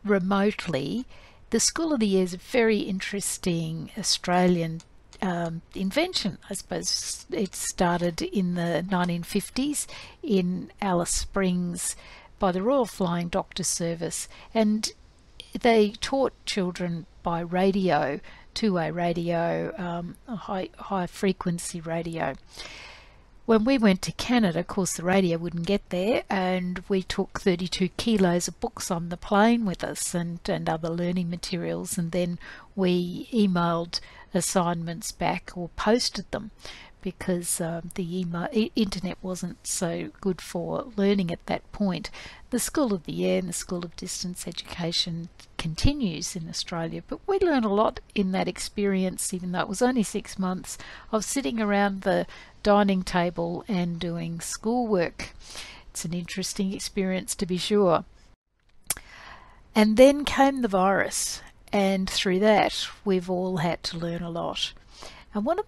remotely. The School of the Air is a very interesting Australian invention. I suppose it started in the 1950s in Alice Springs by the Royal Flying Doctor Service, and they taught children by radio, two-way radio, high frequency radio. When we went to Canada, of course the radio wouldn't get there, and we took 32 kilos of books on the plane with us and other learning materials, and then we emailed assignments back or posted them because the internet wasn't so good for learning at that point. The School of the Air and the School of Distance Education continues in Australia, but we learned a lot in that experience, even though it was only 6 months of sitting around the dining table and doing schoolwork. It's an interesting experience, to be sure. And then came the virus, and through that we've all had to learn a lot. And one of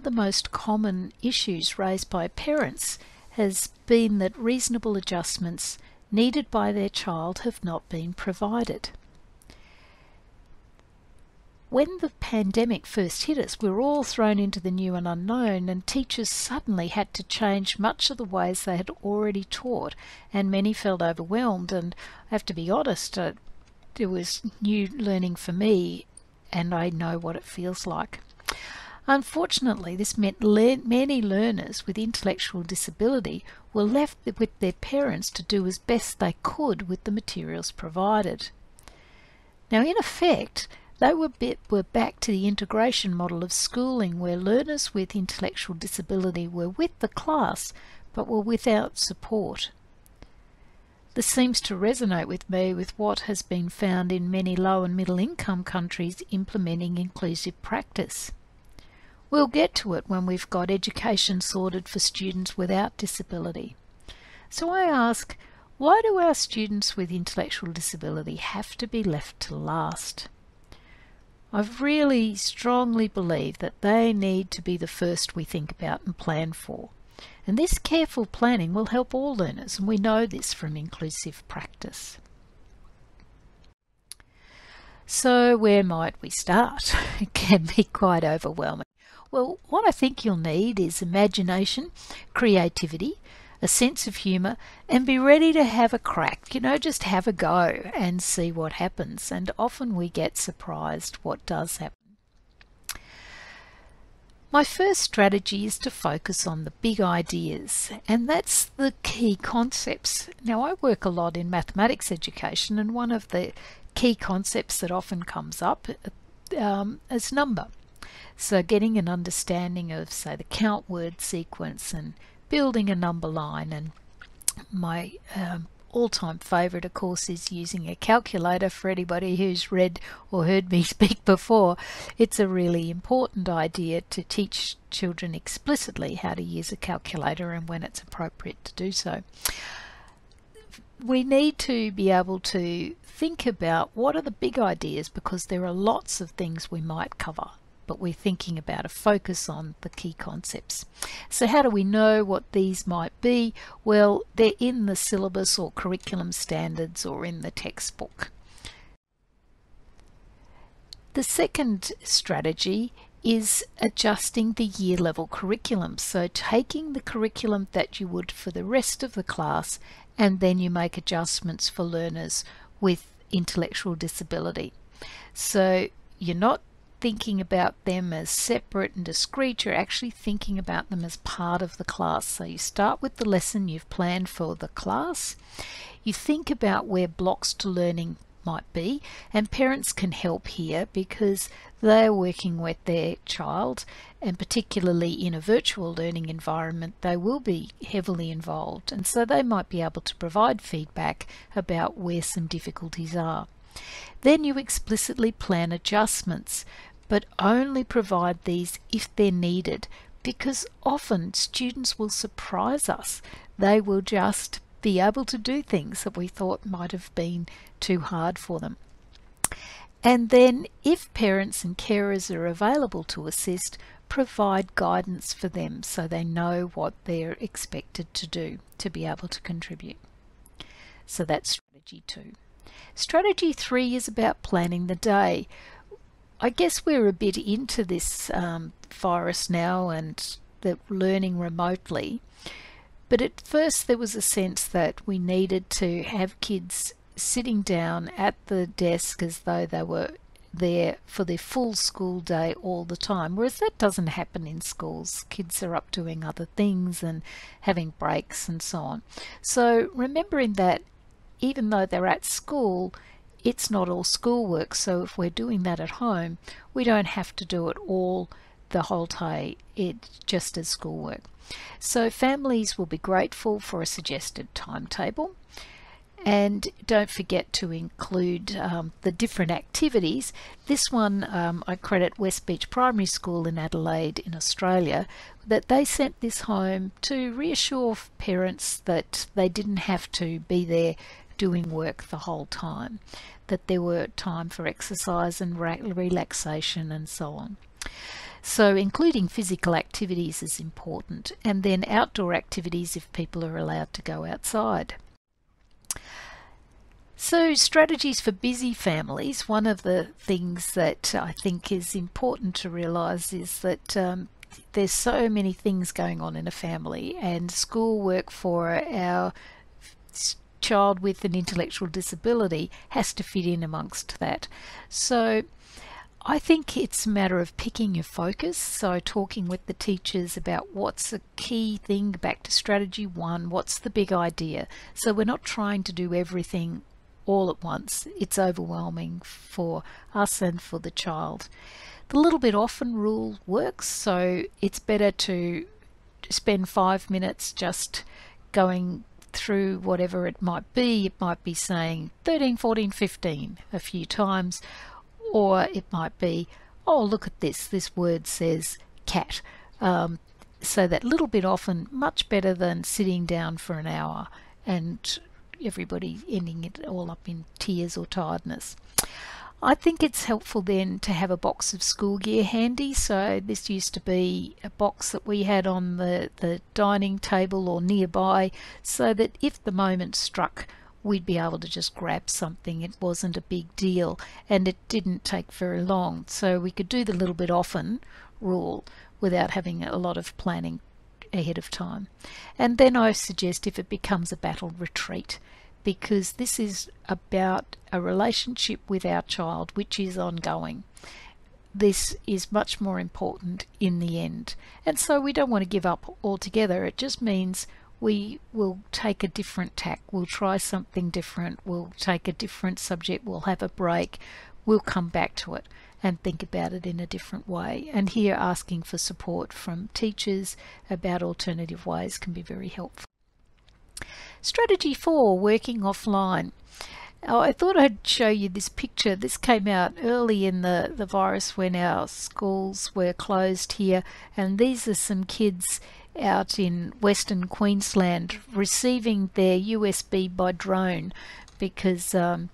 the most common issues raised by parents has been that reasonable adjustments needed by their child have not been provided. When the pandemic first hit us, we were all thrown into the new and unknown, and teachers suddenly had to change much of the ways they had already taught, and many felt overwhelmed. And I have to be honest, it was new learning for me, and I know what it feels like. Unfortunately, this meant many learners with intellectual disability were left with their parents to do as best they could with the materials provided. Now, in effect, they were back to the integration model of schooling, where learners with intellectual disability were with the class but were without support. This seems to resonate with me with what has been found in many low and middle income countries implementing inclusive practice. We'll get to it when we've got education sorted for students without disability. So I ask, why do our students with intellectual disability have to be left to last? I really strongly believe that they need to be the first we think about and plan for. And this careful planning will help all learners, and we know this from inclusive practice. So where might we start? It can be quite overwhelming. Well, what I think you'll need is imagination, creativity, a sense of humour, and be ready to have a crack. Just have a go and see what happens. And often we get surprised what does happen. My first strategy is to focus on the big ideas, and that's the key concepts. Now, I work a lot in mathematics education, and one of the key concepts that often comes up is number. So getting an understanding of, say, the count word sequence and building a number line. And my all-time favourite, of course, is using a calculator. For anybody who's read or heard me speak before, it's a really important idea to teach children explicitly how to use a calculator and when it's appropriate to do so. We need to be able to think about what are the big ideas, because there are lots of things we might cover, but we're thinking about a focus on the key concepts. So how do we know what these might be? Well, they're in the syllabus or curriculum standards or in the textbook. The second strategy is adjusting the year level curriculum. So taking the curriculum that you would for the rest of the class, and then you make adjustments for learners with intellectual disability. So you're not thinking about them as separate and discrete, you're actually thinking about them as part of the class. So you start with the lesson you've planned for the class, you think about where blocks to learning might be, and parents can help here because they're working with their child, and particularly in a virtual learning environment they will be heavily involved, and so they might be able to provide feedback about where some difficulties are. Then you explicitly plan adjustments, but only provide these if they're needed, because often students will surprise us. They will just be able to do things that we thought might have been too hard for them. And then if parents and carers are available to assist, provide guidance for them so they know what they're expected to do to be able to contribute. So that's strategy 2. Strategy 3 is about planning the day. I guess we're a bit into this virus now and the learning remotely, but at first there was a sense that we needed to have kids sitting down at the desk as though they were there for their full school day all the time, whereas that doesn't happen in schools. Kids are up doing other things and having breaks and so on. So remembering that even though they're at school, it's not all schoolwork, so if we're doing that at home, we don't have to do it all the whole day, it's just as schoolwork. So families will be grateful for a suggested timetable, and don't forget to include the different activities. This one I credit West Beach Primary School in Adelaide in Australia, that they sent this home to reassure parents that they didn't have to be there doing work the whole time, that there were time for exercise and relaxation and so on. So including physical activities is important, and then outdoor activities if people are allowed to go outside. So strategies for busy families, one of the things that I think is important to realise is that there's so many things going on in a family, and schoolwork for our child with an intellectual disability has to fit in amongst that. So I think it's a matter of picking your focus, so talking with the teachers about what's the key thing, back to strategy 1, what's the big idea. So we're not trying to do everything all at once. It's overwhelming for us and for the child. The little bit often rule works, so it's better to spend 5 minutes just going through whatever it might be. It might be saying 13, 14, 15 a few times, or it might be, oh, look at this word says cat. So that little bit often, much better than sitting down for an hour and everybody ending it all up in tears or tiredness. I think it's helpful then to have a box of school gear handy. So this used to be a box that we had on the dining table or nearby, so that if the moment struck, we'd be able to just grab something. It wasn't a big deal, and it didn't take very long. So we could do the little bit often rule without having a lot of planning ahead of time. And then I suggest if it becomes a battle, retreat, because this is about a relationship with our child which is ongoing. This is much more important in the end. And so we don't want to give up altogether. It just means we will take a different tack. We'll try something different. We'll take a different subject. We'll have a break. We'll come back to it and think about it in a different way. And here asking for support from teachers about alternative ways can be very helpful. Strategy 4, working offline. I thought I'd show you this picture. This came out early in the virus when our schools were closed here, and these are some kids out in Western Queensland receiving their USB by drone because the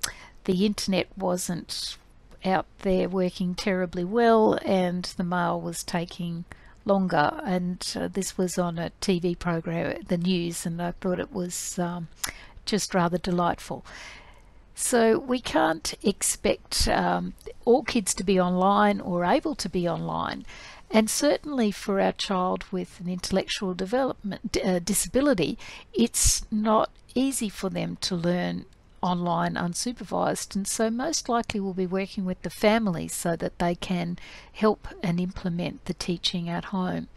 internet wasn't out there working terribly well and the mail was taking longer, and this was on a TV program, the news, and I thought it was just rather delightful. So we can't expect all kids to be online or able to be online, and certainly for our child with an intellectual development disability, it's not easy for them to learn online unsupervised, and so most likely we'll be working with the families so that they can help and implement the teaching at home.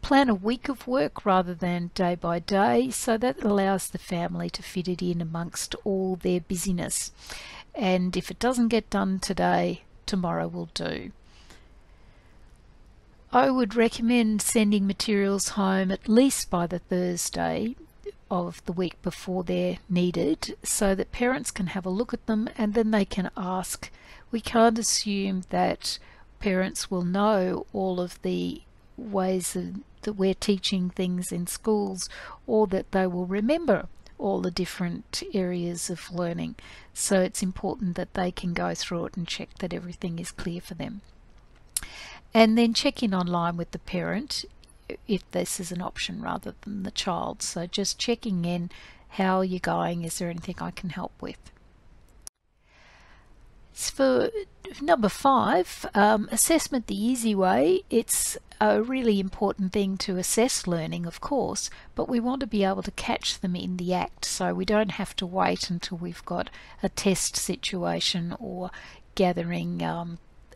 Plan a week of work rather than day by day, so that allows the family to fit it in amongst all their busyness, and if it doesn't get done today, tomorrow will do. I would recommend sending materials home at least by the Thursday of the week before they're needed, so that parents can have a look at them and then they can ask. We can't assume that parents will know all of the ways that we're teaching things in schools, or that they will remember all the different areas of learning. So it's important that they can go through it and check that everything is clear for them. And then check in online with the parent if this is an option rather than the child. So just checking in, how are you going? Is there anything I can help with? For number 5, assessment the easy way. It's a really important thing to assess learning, of course, but we want to be able to catch them in the act, so we don't have to wait until we've got a test situation or gathering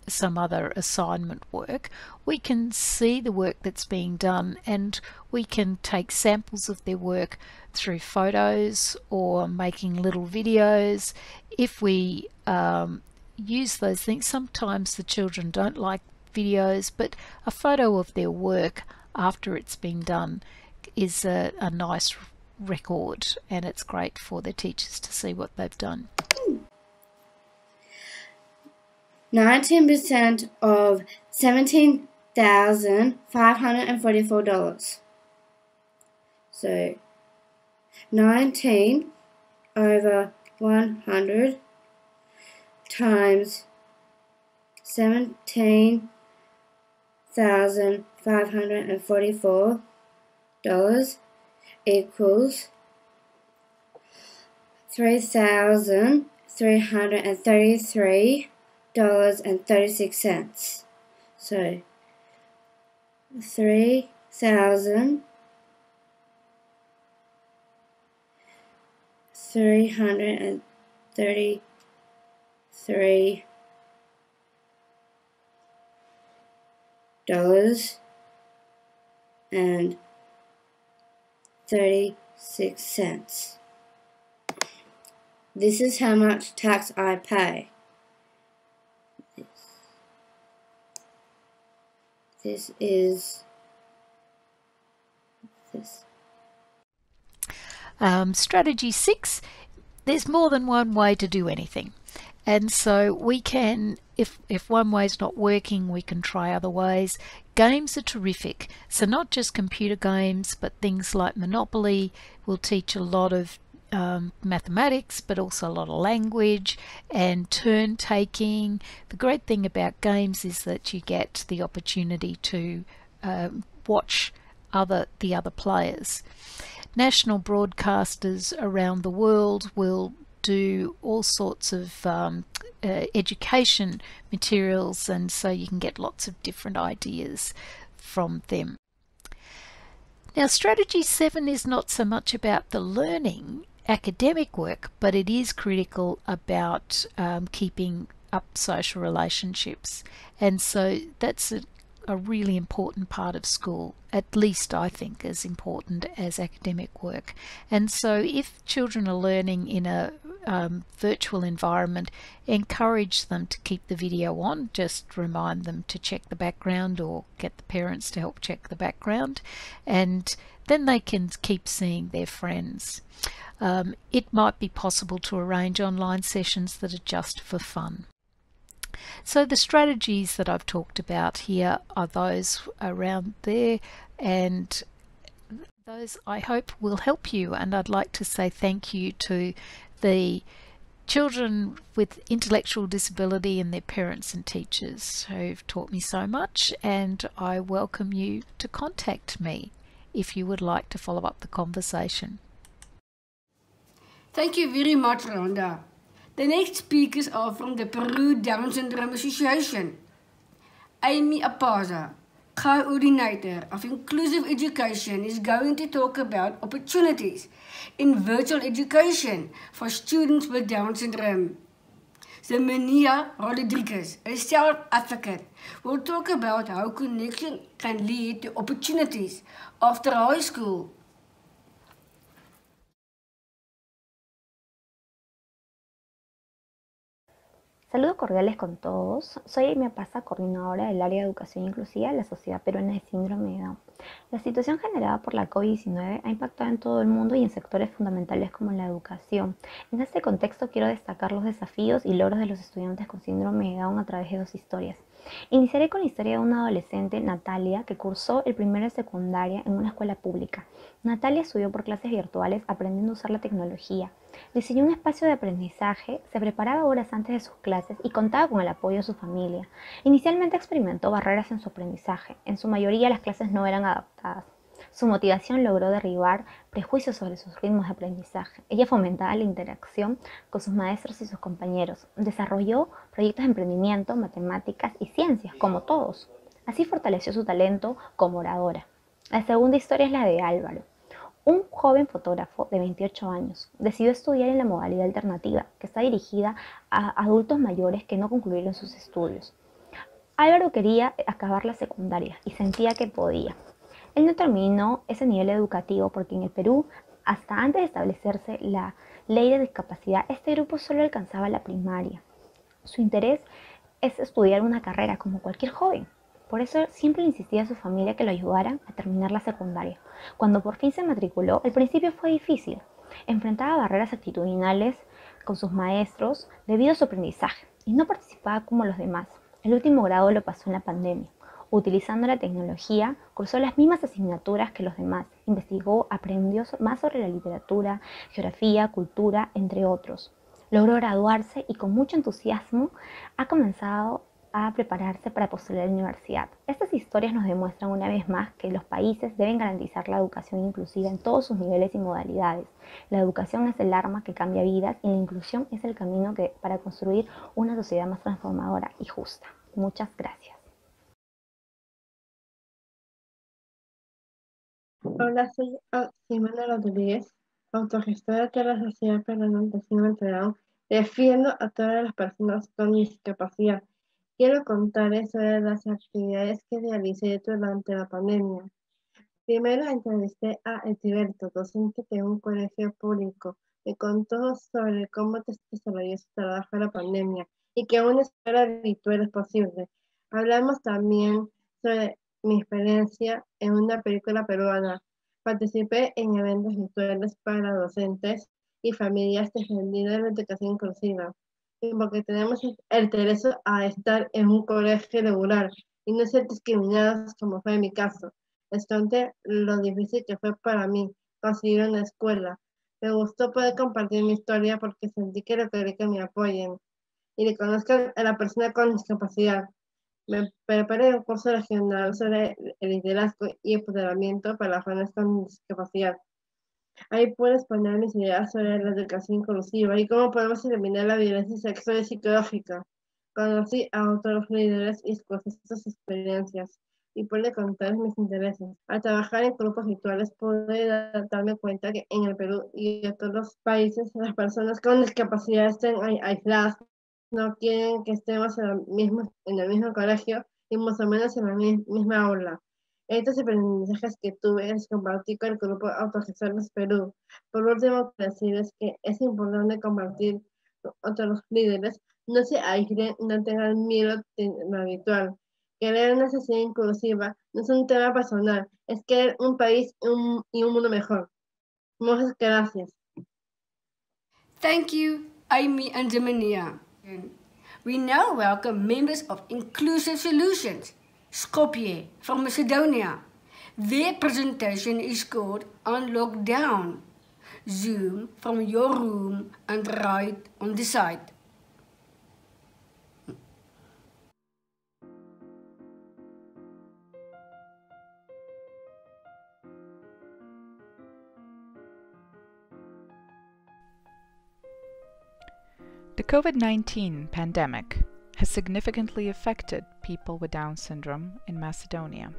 some other assignment work. We can see the work that's being done, and we can take samples of their work through photos or making little videos. If we use those things, sometimes the children don't like videos, but a photo of their work after it's been done is a nice record, and it's great for the teachers to see what they've done. 19% of $17,544. So 19 over 100 times $17,544 equals $3,333.36. So 3,333 and 36 cents. This is how much tax I pay. This is this. Strategy 6, there's more than one way to do anything. And so we can, if one way is not working, we can try other ways. Games are terrific. So not just computer games, but things like Monopoly will teach a lot of mathematics, but also a lot of language and turn taking. The great thing about games is that you get the opportunity to watch the other players. National broadcasters around the world will do all sorts of education materials, and so you can get lots of different ideas from them. Now, strategy 7 is not so much about the learning academic work, but it is critical about keeping up social relationships, and so that's a really important part of school, at least I think as important as academic work. And so if children are learning in a virtual environment, encourage them to keep the video on. Just remind them to check the background or get the parents to help check the background, and then they can keep seeing their friends. It might be possible to arrange online sessions that are just for fun. So the strategies that I've talked about here are those around there, and those I hope will help you. And I'd like to say thank you to the children with intellectual disability and their parents and teachers who've taught me so much, and I welcome you to contact me if you would like to follow up the conversation. Thank you very much, Rhonda. The next speakers are from the Peru Down Syndrome Association. Amy Apaza, Coordinator of Inclusive Education, is going to talk about opportunities in virtual education for students with Down syndrome. Zemania Rodriguez, a self-advocate, will talk about how connection can lead to opportunities after high school. Saludos cordiales con todos. Soy Amy Apaza, coordinadora del área de educación inclusiva de la Sociedad Peruana de Síndrome de Down. La situación generada por la COVID-19 ha impactado en todo el mundo y en sectores fundamentales como la educación. En este contexto quiero destacar los desafíos y logros de los estudiantes con síndrome de Down a través de dos historias. Iniciaré con la historia de una adolescente, Natalia, que cursó el primero de secundaria en una escuela pública. Natalia estudió por clases virtuales aprendiendo a usar la tecnología. Diseñó un espacio de aprendizaje, se preparaba horas antes de sus clases y contaba con el apoyo de su familia. Inicialmente experimentó barreras en su aprendizaje. En su mayoría las clases no eran adaptadas. Su motivación logró derribar prejuicios sobre sus ritmos de aprendizaje. Ella fomentaba la interacción con sus maestros y sus compañeros. Desarrolló proyectos de emprendimiento, matemáticas y ciencias, como todos. Así fortaleció su talento como oradora. La segunda historia es la de Álvaro, un joven fotógrafo de 28 años. Decidió estudiar en la modalidad alternativa, que está dirigida a adultos mayores que no concluyeron sus estudios. Álvaro quería acabar la secundaria y sentía que podía. Él no terminó ese nivel educativo porque en el Perú, hasta antes de establecerse la ley de discapacidad, este grupo solo alcanzaba la primaria. Su interés es estudiar una carrera como cualquier joven. Por eso siempre le insistía a su familia que lo ayudaran a terminar la secundaria. Cuando por fin se matriculó, al principio fue difícil. Enfrentaba barreras actitudinales con sus maestros debido a su aprendizaje y no participaba como los demás. El último grado lo pasó en la pandemia. Utilizando la tecnología, cursó las mismas asignaturas que los demás, investigó, aprendió más sobre la literatura, geografía, cultura, entre otros. Logró graduarse y con mucho entusiasmo ha comenzado a prepararse para postular a la universidad. Estas historias nos demuestran una vez más que los países deben garantizar la educación inclusiva en todos sus niveles y modalidades. La educación es el arma que cambia vidas y la inclusión es el camino para construir una sociedad más transformadora y justa. Muchas gracias. Hola, soy Ximena Rodríguez, autogestora de la Sociedad Permanente de Síndrome de Down. Defiendo a todas las personas con discapacidad. Quiero contarles sobre las actividades que realicé durante la pandemia. Primero entrevisté a Etiberto, docente de un colegio público. Me contó sobre cómo desarrolló su trabajo en la pandemia y que una escuela virtual es posible. Hablamos también sobre mi experiencia en una película peruana. Participé en eventos virtuales para docentes y familias defendiendo la educación inclusiva. Y porque tenemos el derecho a estar en un colegio regular y no ser discriminados como fue en mi caso. Les conté lo difícil que fue para mí conseguir una escuela. Me gustó poder compartir mi historia porque sentí que requerí que me apoyen y reconozcan a la persona con discapacidad. Me preparé un curso regional sobre el liderazgo y empoderamiento para las personas con discapacidad. Ahí puedes poner mis ideas sobre la educación inclusiva y cómo podemos eliminar la violencia sexual y psicológica. Conocí a otros líderes y escuché sus experiencias y pude contar mis intereses. Al trabajar en grupos virtuales pude darme cuenta que en el Perú y en todos los países las personas con discapacidad están aisladas, no quieren que estemos en el mismo colegio y mucho menos en la misma aula. Estos aprendizajes que tuve es compartir con el grupo Autogestores Perú. Por último, decirles que es importante compartir con otros líderes, no se aíslen, no tengan miedo de lo habitual. Querer una sociedad inclusiva no es un tema personal, es querer un país y un mundo mejor. Muchas gracias. Thank you, Amy and Jemenia. We now welcome members of Inclusive Solutions, Skopje from Macedonia. Their presentation is called On Lockdown. Zoom from your room and right on the side. The COVID-19 pandemic has significantly affected people with Down syndrome in Macedonia.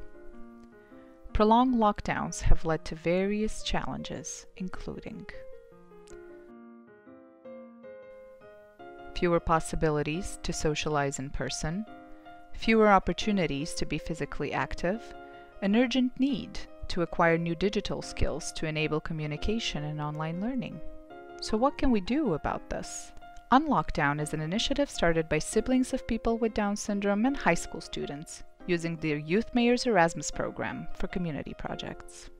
Prolonged lockdowns have led to various challenges, including fewer possibilities to socialize in person, fewer opportunities to be physically active, an urgent need to acquire new digital skills to enable communication and online learning. So what can we do about this? Unlockdown is an initiative started by siblings of people with Down syndrome and high school students, using the Youth Mayor's Erasmus program for community projects.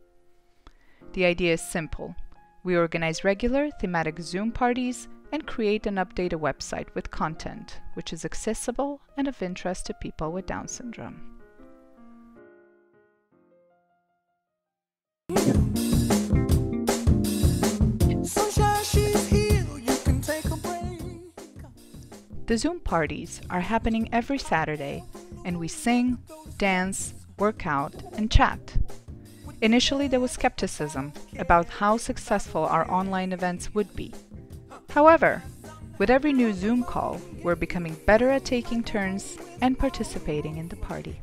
The idea is simple. We organize regular thematic Zoom parties and create and update a website with content which is accessible and of interest to people with Down syndrome. The Zoom parties are happening every Saturday, and we sing, dance, work out, and chat. Initially, there was skepticism about how successful our online events would be. However, with every new Zoom call, we're becoming better at taking turns and participating in the party.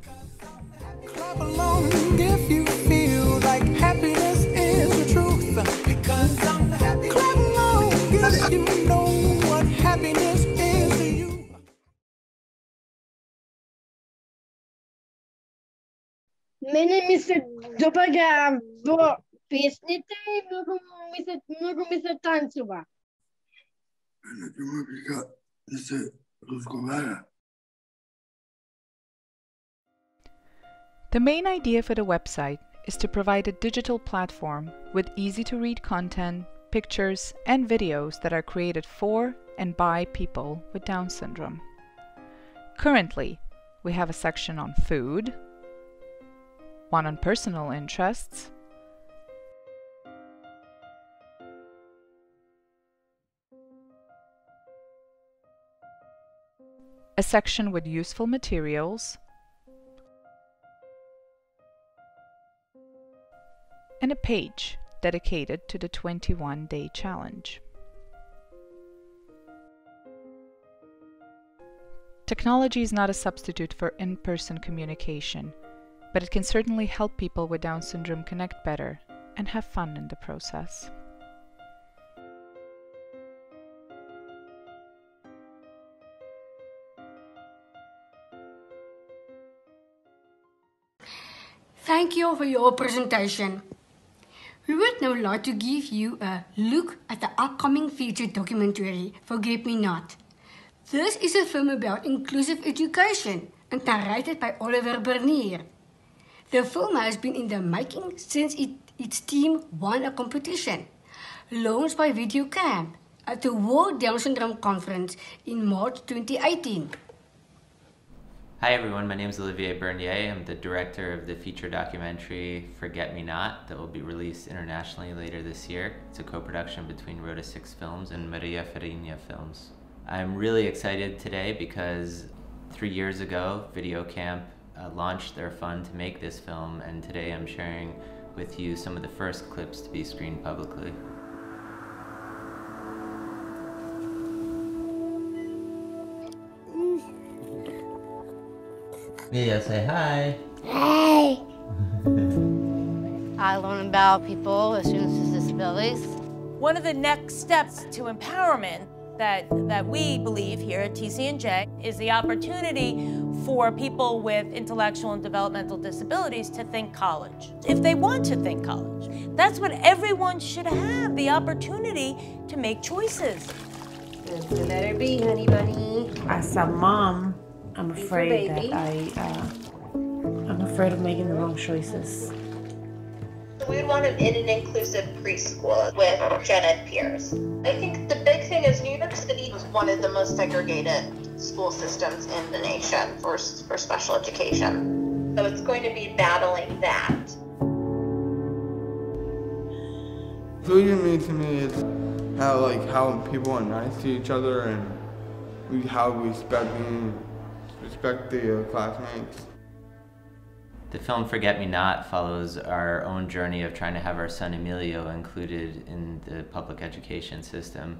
Clap along if you feel like happiness is the truth. Because I'm happy. Clap along if you know what happiness is to you. Мене ми се допаѓа во песните и многу ми се танцува. Мене вика да се разговара. The main idea for the website is to provide a digital platform with easy-to-read content, pictures, and videos that are created for and by people with Down syndrome. Currently, we have a section on food, one on personal interests, a section with useful materials, and a page dedicated to the 21-day challenge. Technology is not a substitute for in-person communication, but it can certainly help people with Down syndrome connect better and have fun in the process. Thank you for your presentation. We would now like to give you a look at the upcoming featured documentary, Forget Me Not. This is a film about inclusive education and narrated by Oliver Bernier. The film has been in the making since its team won a competition, launched by VideoCamp at the World Down Syndrome Conference in March 2018. Hi everyone, my name is Olivier Bernier. I'm the director of the feature documentary Forget Me Not that will be released internationally later this year. It's a co-production between Rota 6 Films and Maria Farinha Films. I'm really excited today because 3 years ago, VideoCamp launched their fund to make this film, and today I'm sharing with you some of the first clips to be screened publicly. Mia, say hi. Hey! I learn about people with students with disabilities. One of the next steps to empowerment that we believe here at TC&J is the opportunity for people with intellectual and developmental disabilities to think college, if they want to think college. That's what everyone should have, the opportunity to make choices. That's the letter B, honey bunny. As a mom, I'm afraid that I'm afraid of making the wrong choices. We would want an inclusive preschool with gen ed peers. I think the big thing is New York City was one of the most segregated school systems in the nation for special education. So it's going to be battling that. Inclusion means to me is how people are nice to each other and how we respect the classmates. The film Forget Me Not follows our own journey of trying to have our son Emilio included in the public education system.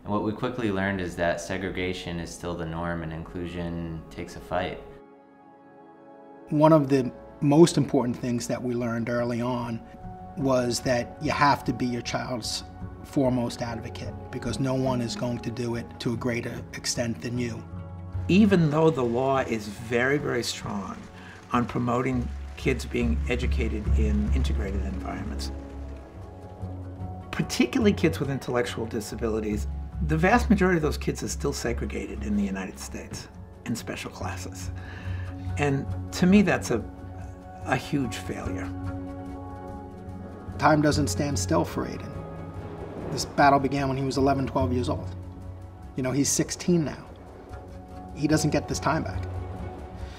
And what we quickly learned is that segregation is still the norm and inclusion takes a fight. One of the most important things that we learned early on was that you have to be your child's foremost advocate, because no one is going to do it to a greater extent than you. Even though the law is very, very strong on promoting kids being educated in integrated environments, particularly kids with intellectual disabilities, the vast majority of those kids are still segregated in the United States in special classes. And to me, that's a huge failure. Time doesn't stand still for Aiden. This battle began when he was 11, 12 years old. You know, he's 16 now. He doesn't get this time back.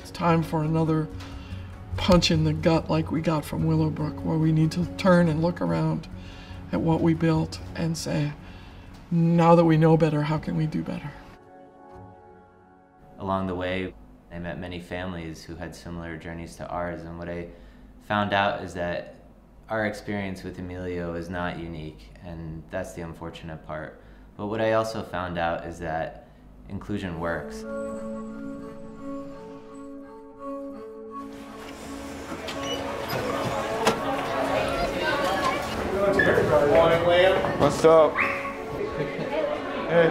It's time for another punch in the gut like we got from Willowbrook, where we need to turn and look around at what we built and say, now that we know better, how can we do better? Along the way, I met many families who had similar journeys to ours, and what I found out is that our experience with Emilio is not unique, and that's the unfortunate part. But what I also found out is that inclusion works. Morning, Liam. What's up? Hey.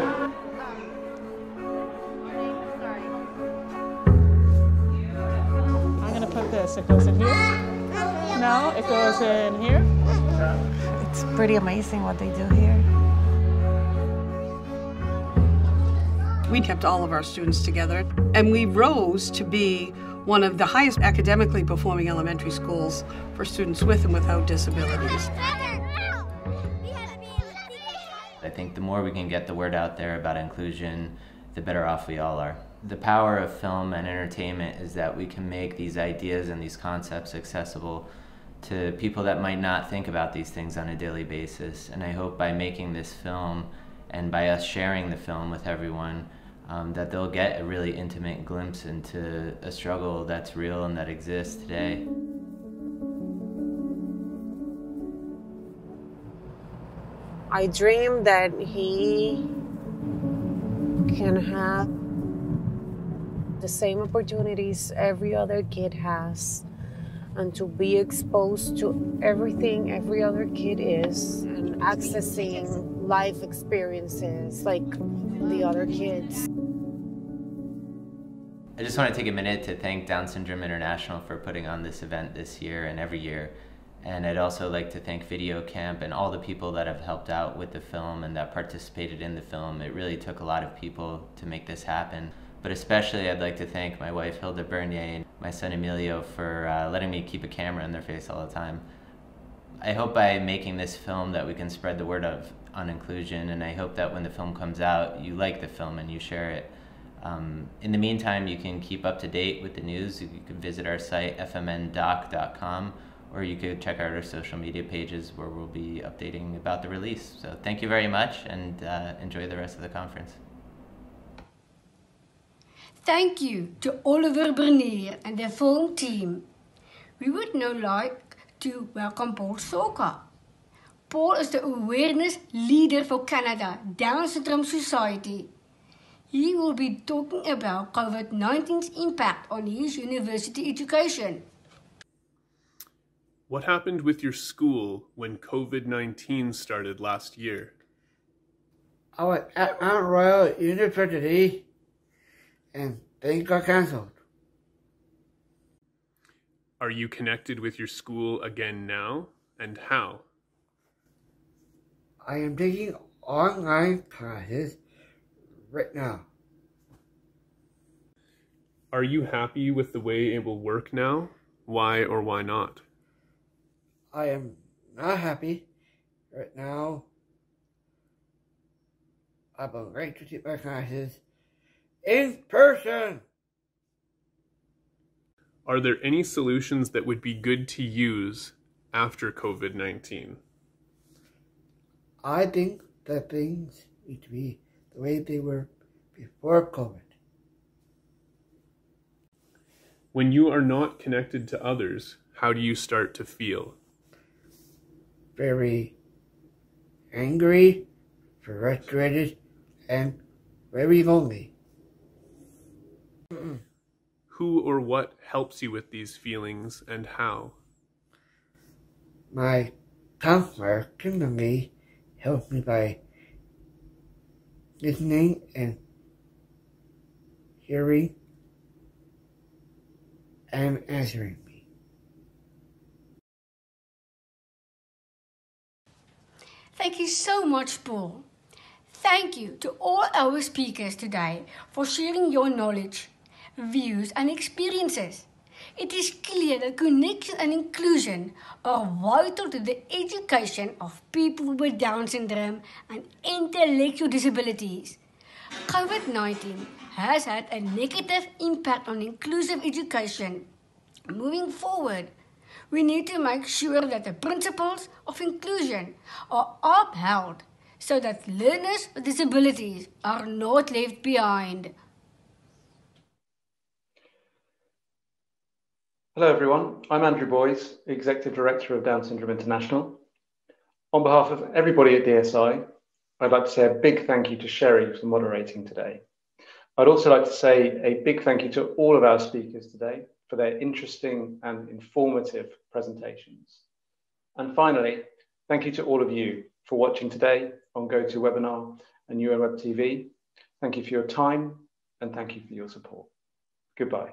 I'm gonna put this. It goes in here. No, it goes in here. It's pretty amazing what they do here. We kept all of our students together, and we rose to be one of the highest academically performing elementary schools for students with and without disabilities. I think the more we can get the word out there about inclusion, the better off we all are. The power of film and entertainment is that we can make these ideas and these concepts accessible to people that might not think about these things on a daily basis. And I hope by making this film and by us sharing the film with everyone, that they'll get a really intimate glimpse into a struggle that's real and that exists today. I dream that he can have the same opportunities every other kid has, and to be exposed to everything every other kid is, and accessing life experiences like the other kids. I just want to take a minute to thank Down Syndrome International for putting on this event this year and every year. And I'd also like to thank Video Camp and all the people that have helped out with the film and that participated in the film. It really took a lot of people to make this happen. But especially I'd like to thank my wife Hilda Bernier and my son Emilio for letting me keep a camera in their face all the time. I hope by making this film that we can spread the word on inclusion, and I hope that when the film comes out, you like the film and you share it. In the meantime, you can keep up to date with the news. You can visit our site, fmndoc.com, or you could check out our social media pages where we'll be updating about the release. So thank you very much, and enjoy the rest of the conference. Thank you to Oliver Bernier and the film team. We would now like to welcome Paul Soka. Paul is the awareness leader for Canada Down Syndrome Society. He will be talking about COVID-19's impact on his university education. What happened with your school when COVID-19 started last year? I was at Mount Royal University and things got cancelled. Are you connected with your school again now, and how? I am taking online classes right now. Are you happy with the way it will work now? Why or why not? I am not happy right now. I would like to take my classes in person. Are there any solutions that would be good to use after COVID-19? I think that things need to be the way they were before COVID. When you are not connected to others, how do you start to feel? Very angry, frustrated, and very lonely. Who or what helps you with these feelings, and how? My counselor, Kimberly, helped me by listening and hearing and answering me. Thank you so much, Paul. Thank you to all our speakers today for sharing your knowledge, views and experiences. It is clear that connection and inclusion are vital to the education of people with Down syndrome and intellectual disabilities. COVID-19 has had a negative impact on inclusive education. Moving forward, we need to make sure that the principles of inclusion are upheld so that learners with disabilities are not left behind. Hello everyone, I'm Andrew Boyes, Executive Director of Down Syndrome International. On behalf of everybody at DSi, I'd like to say a big thank you to Sherry for moderating today. I'd also like to say a big thank you to all of our speakers today for their interesting and informative presentations. And finally, thank you to all of you for watching today on GoToWebinar and UNWeb TV. Thank you for your time and thank you for your support. Goodbye.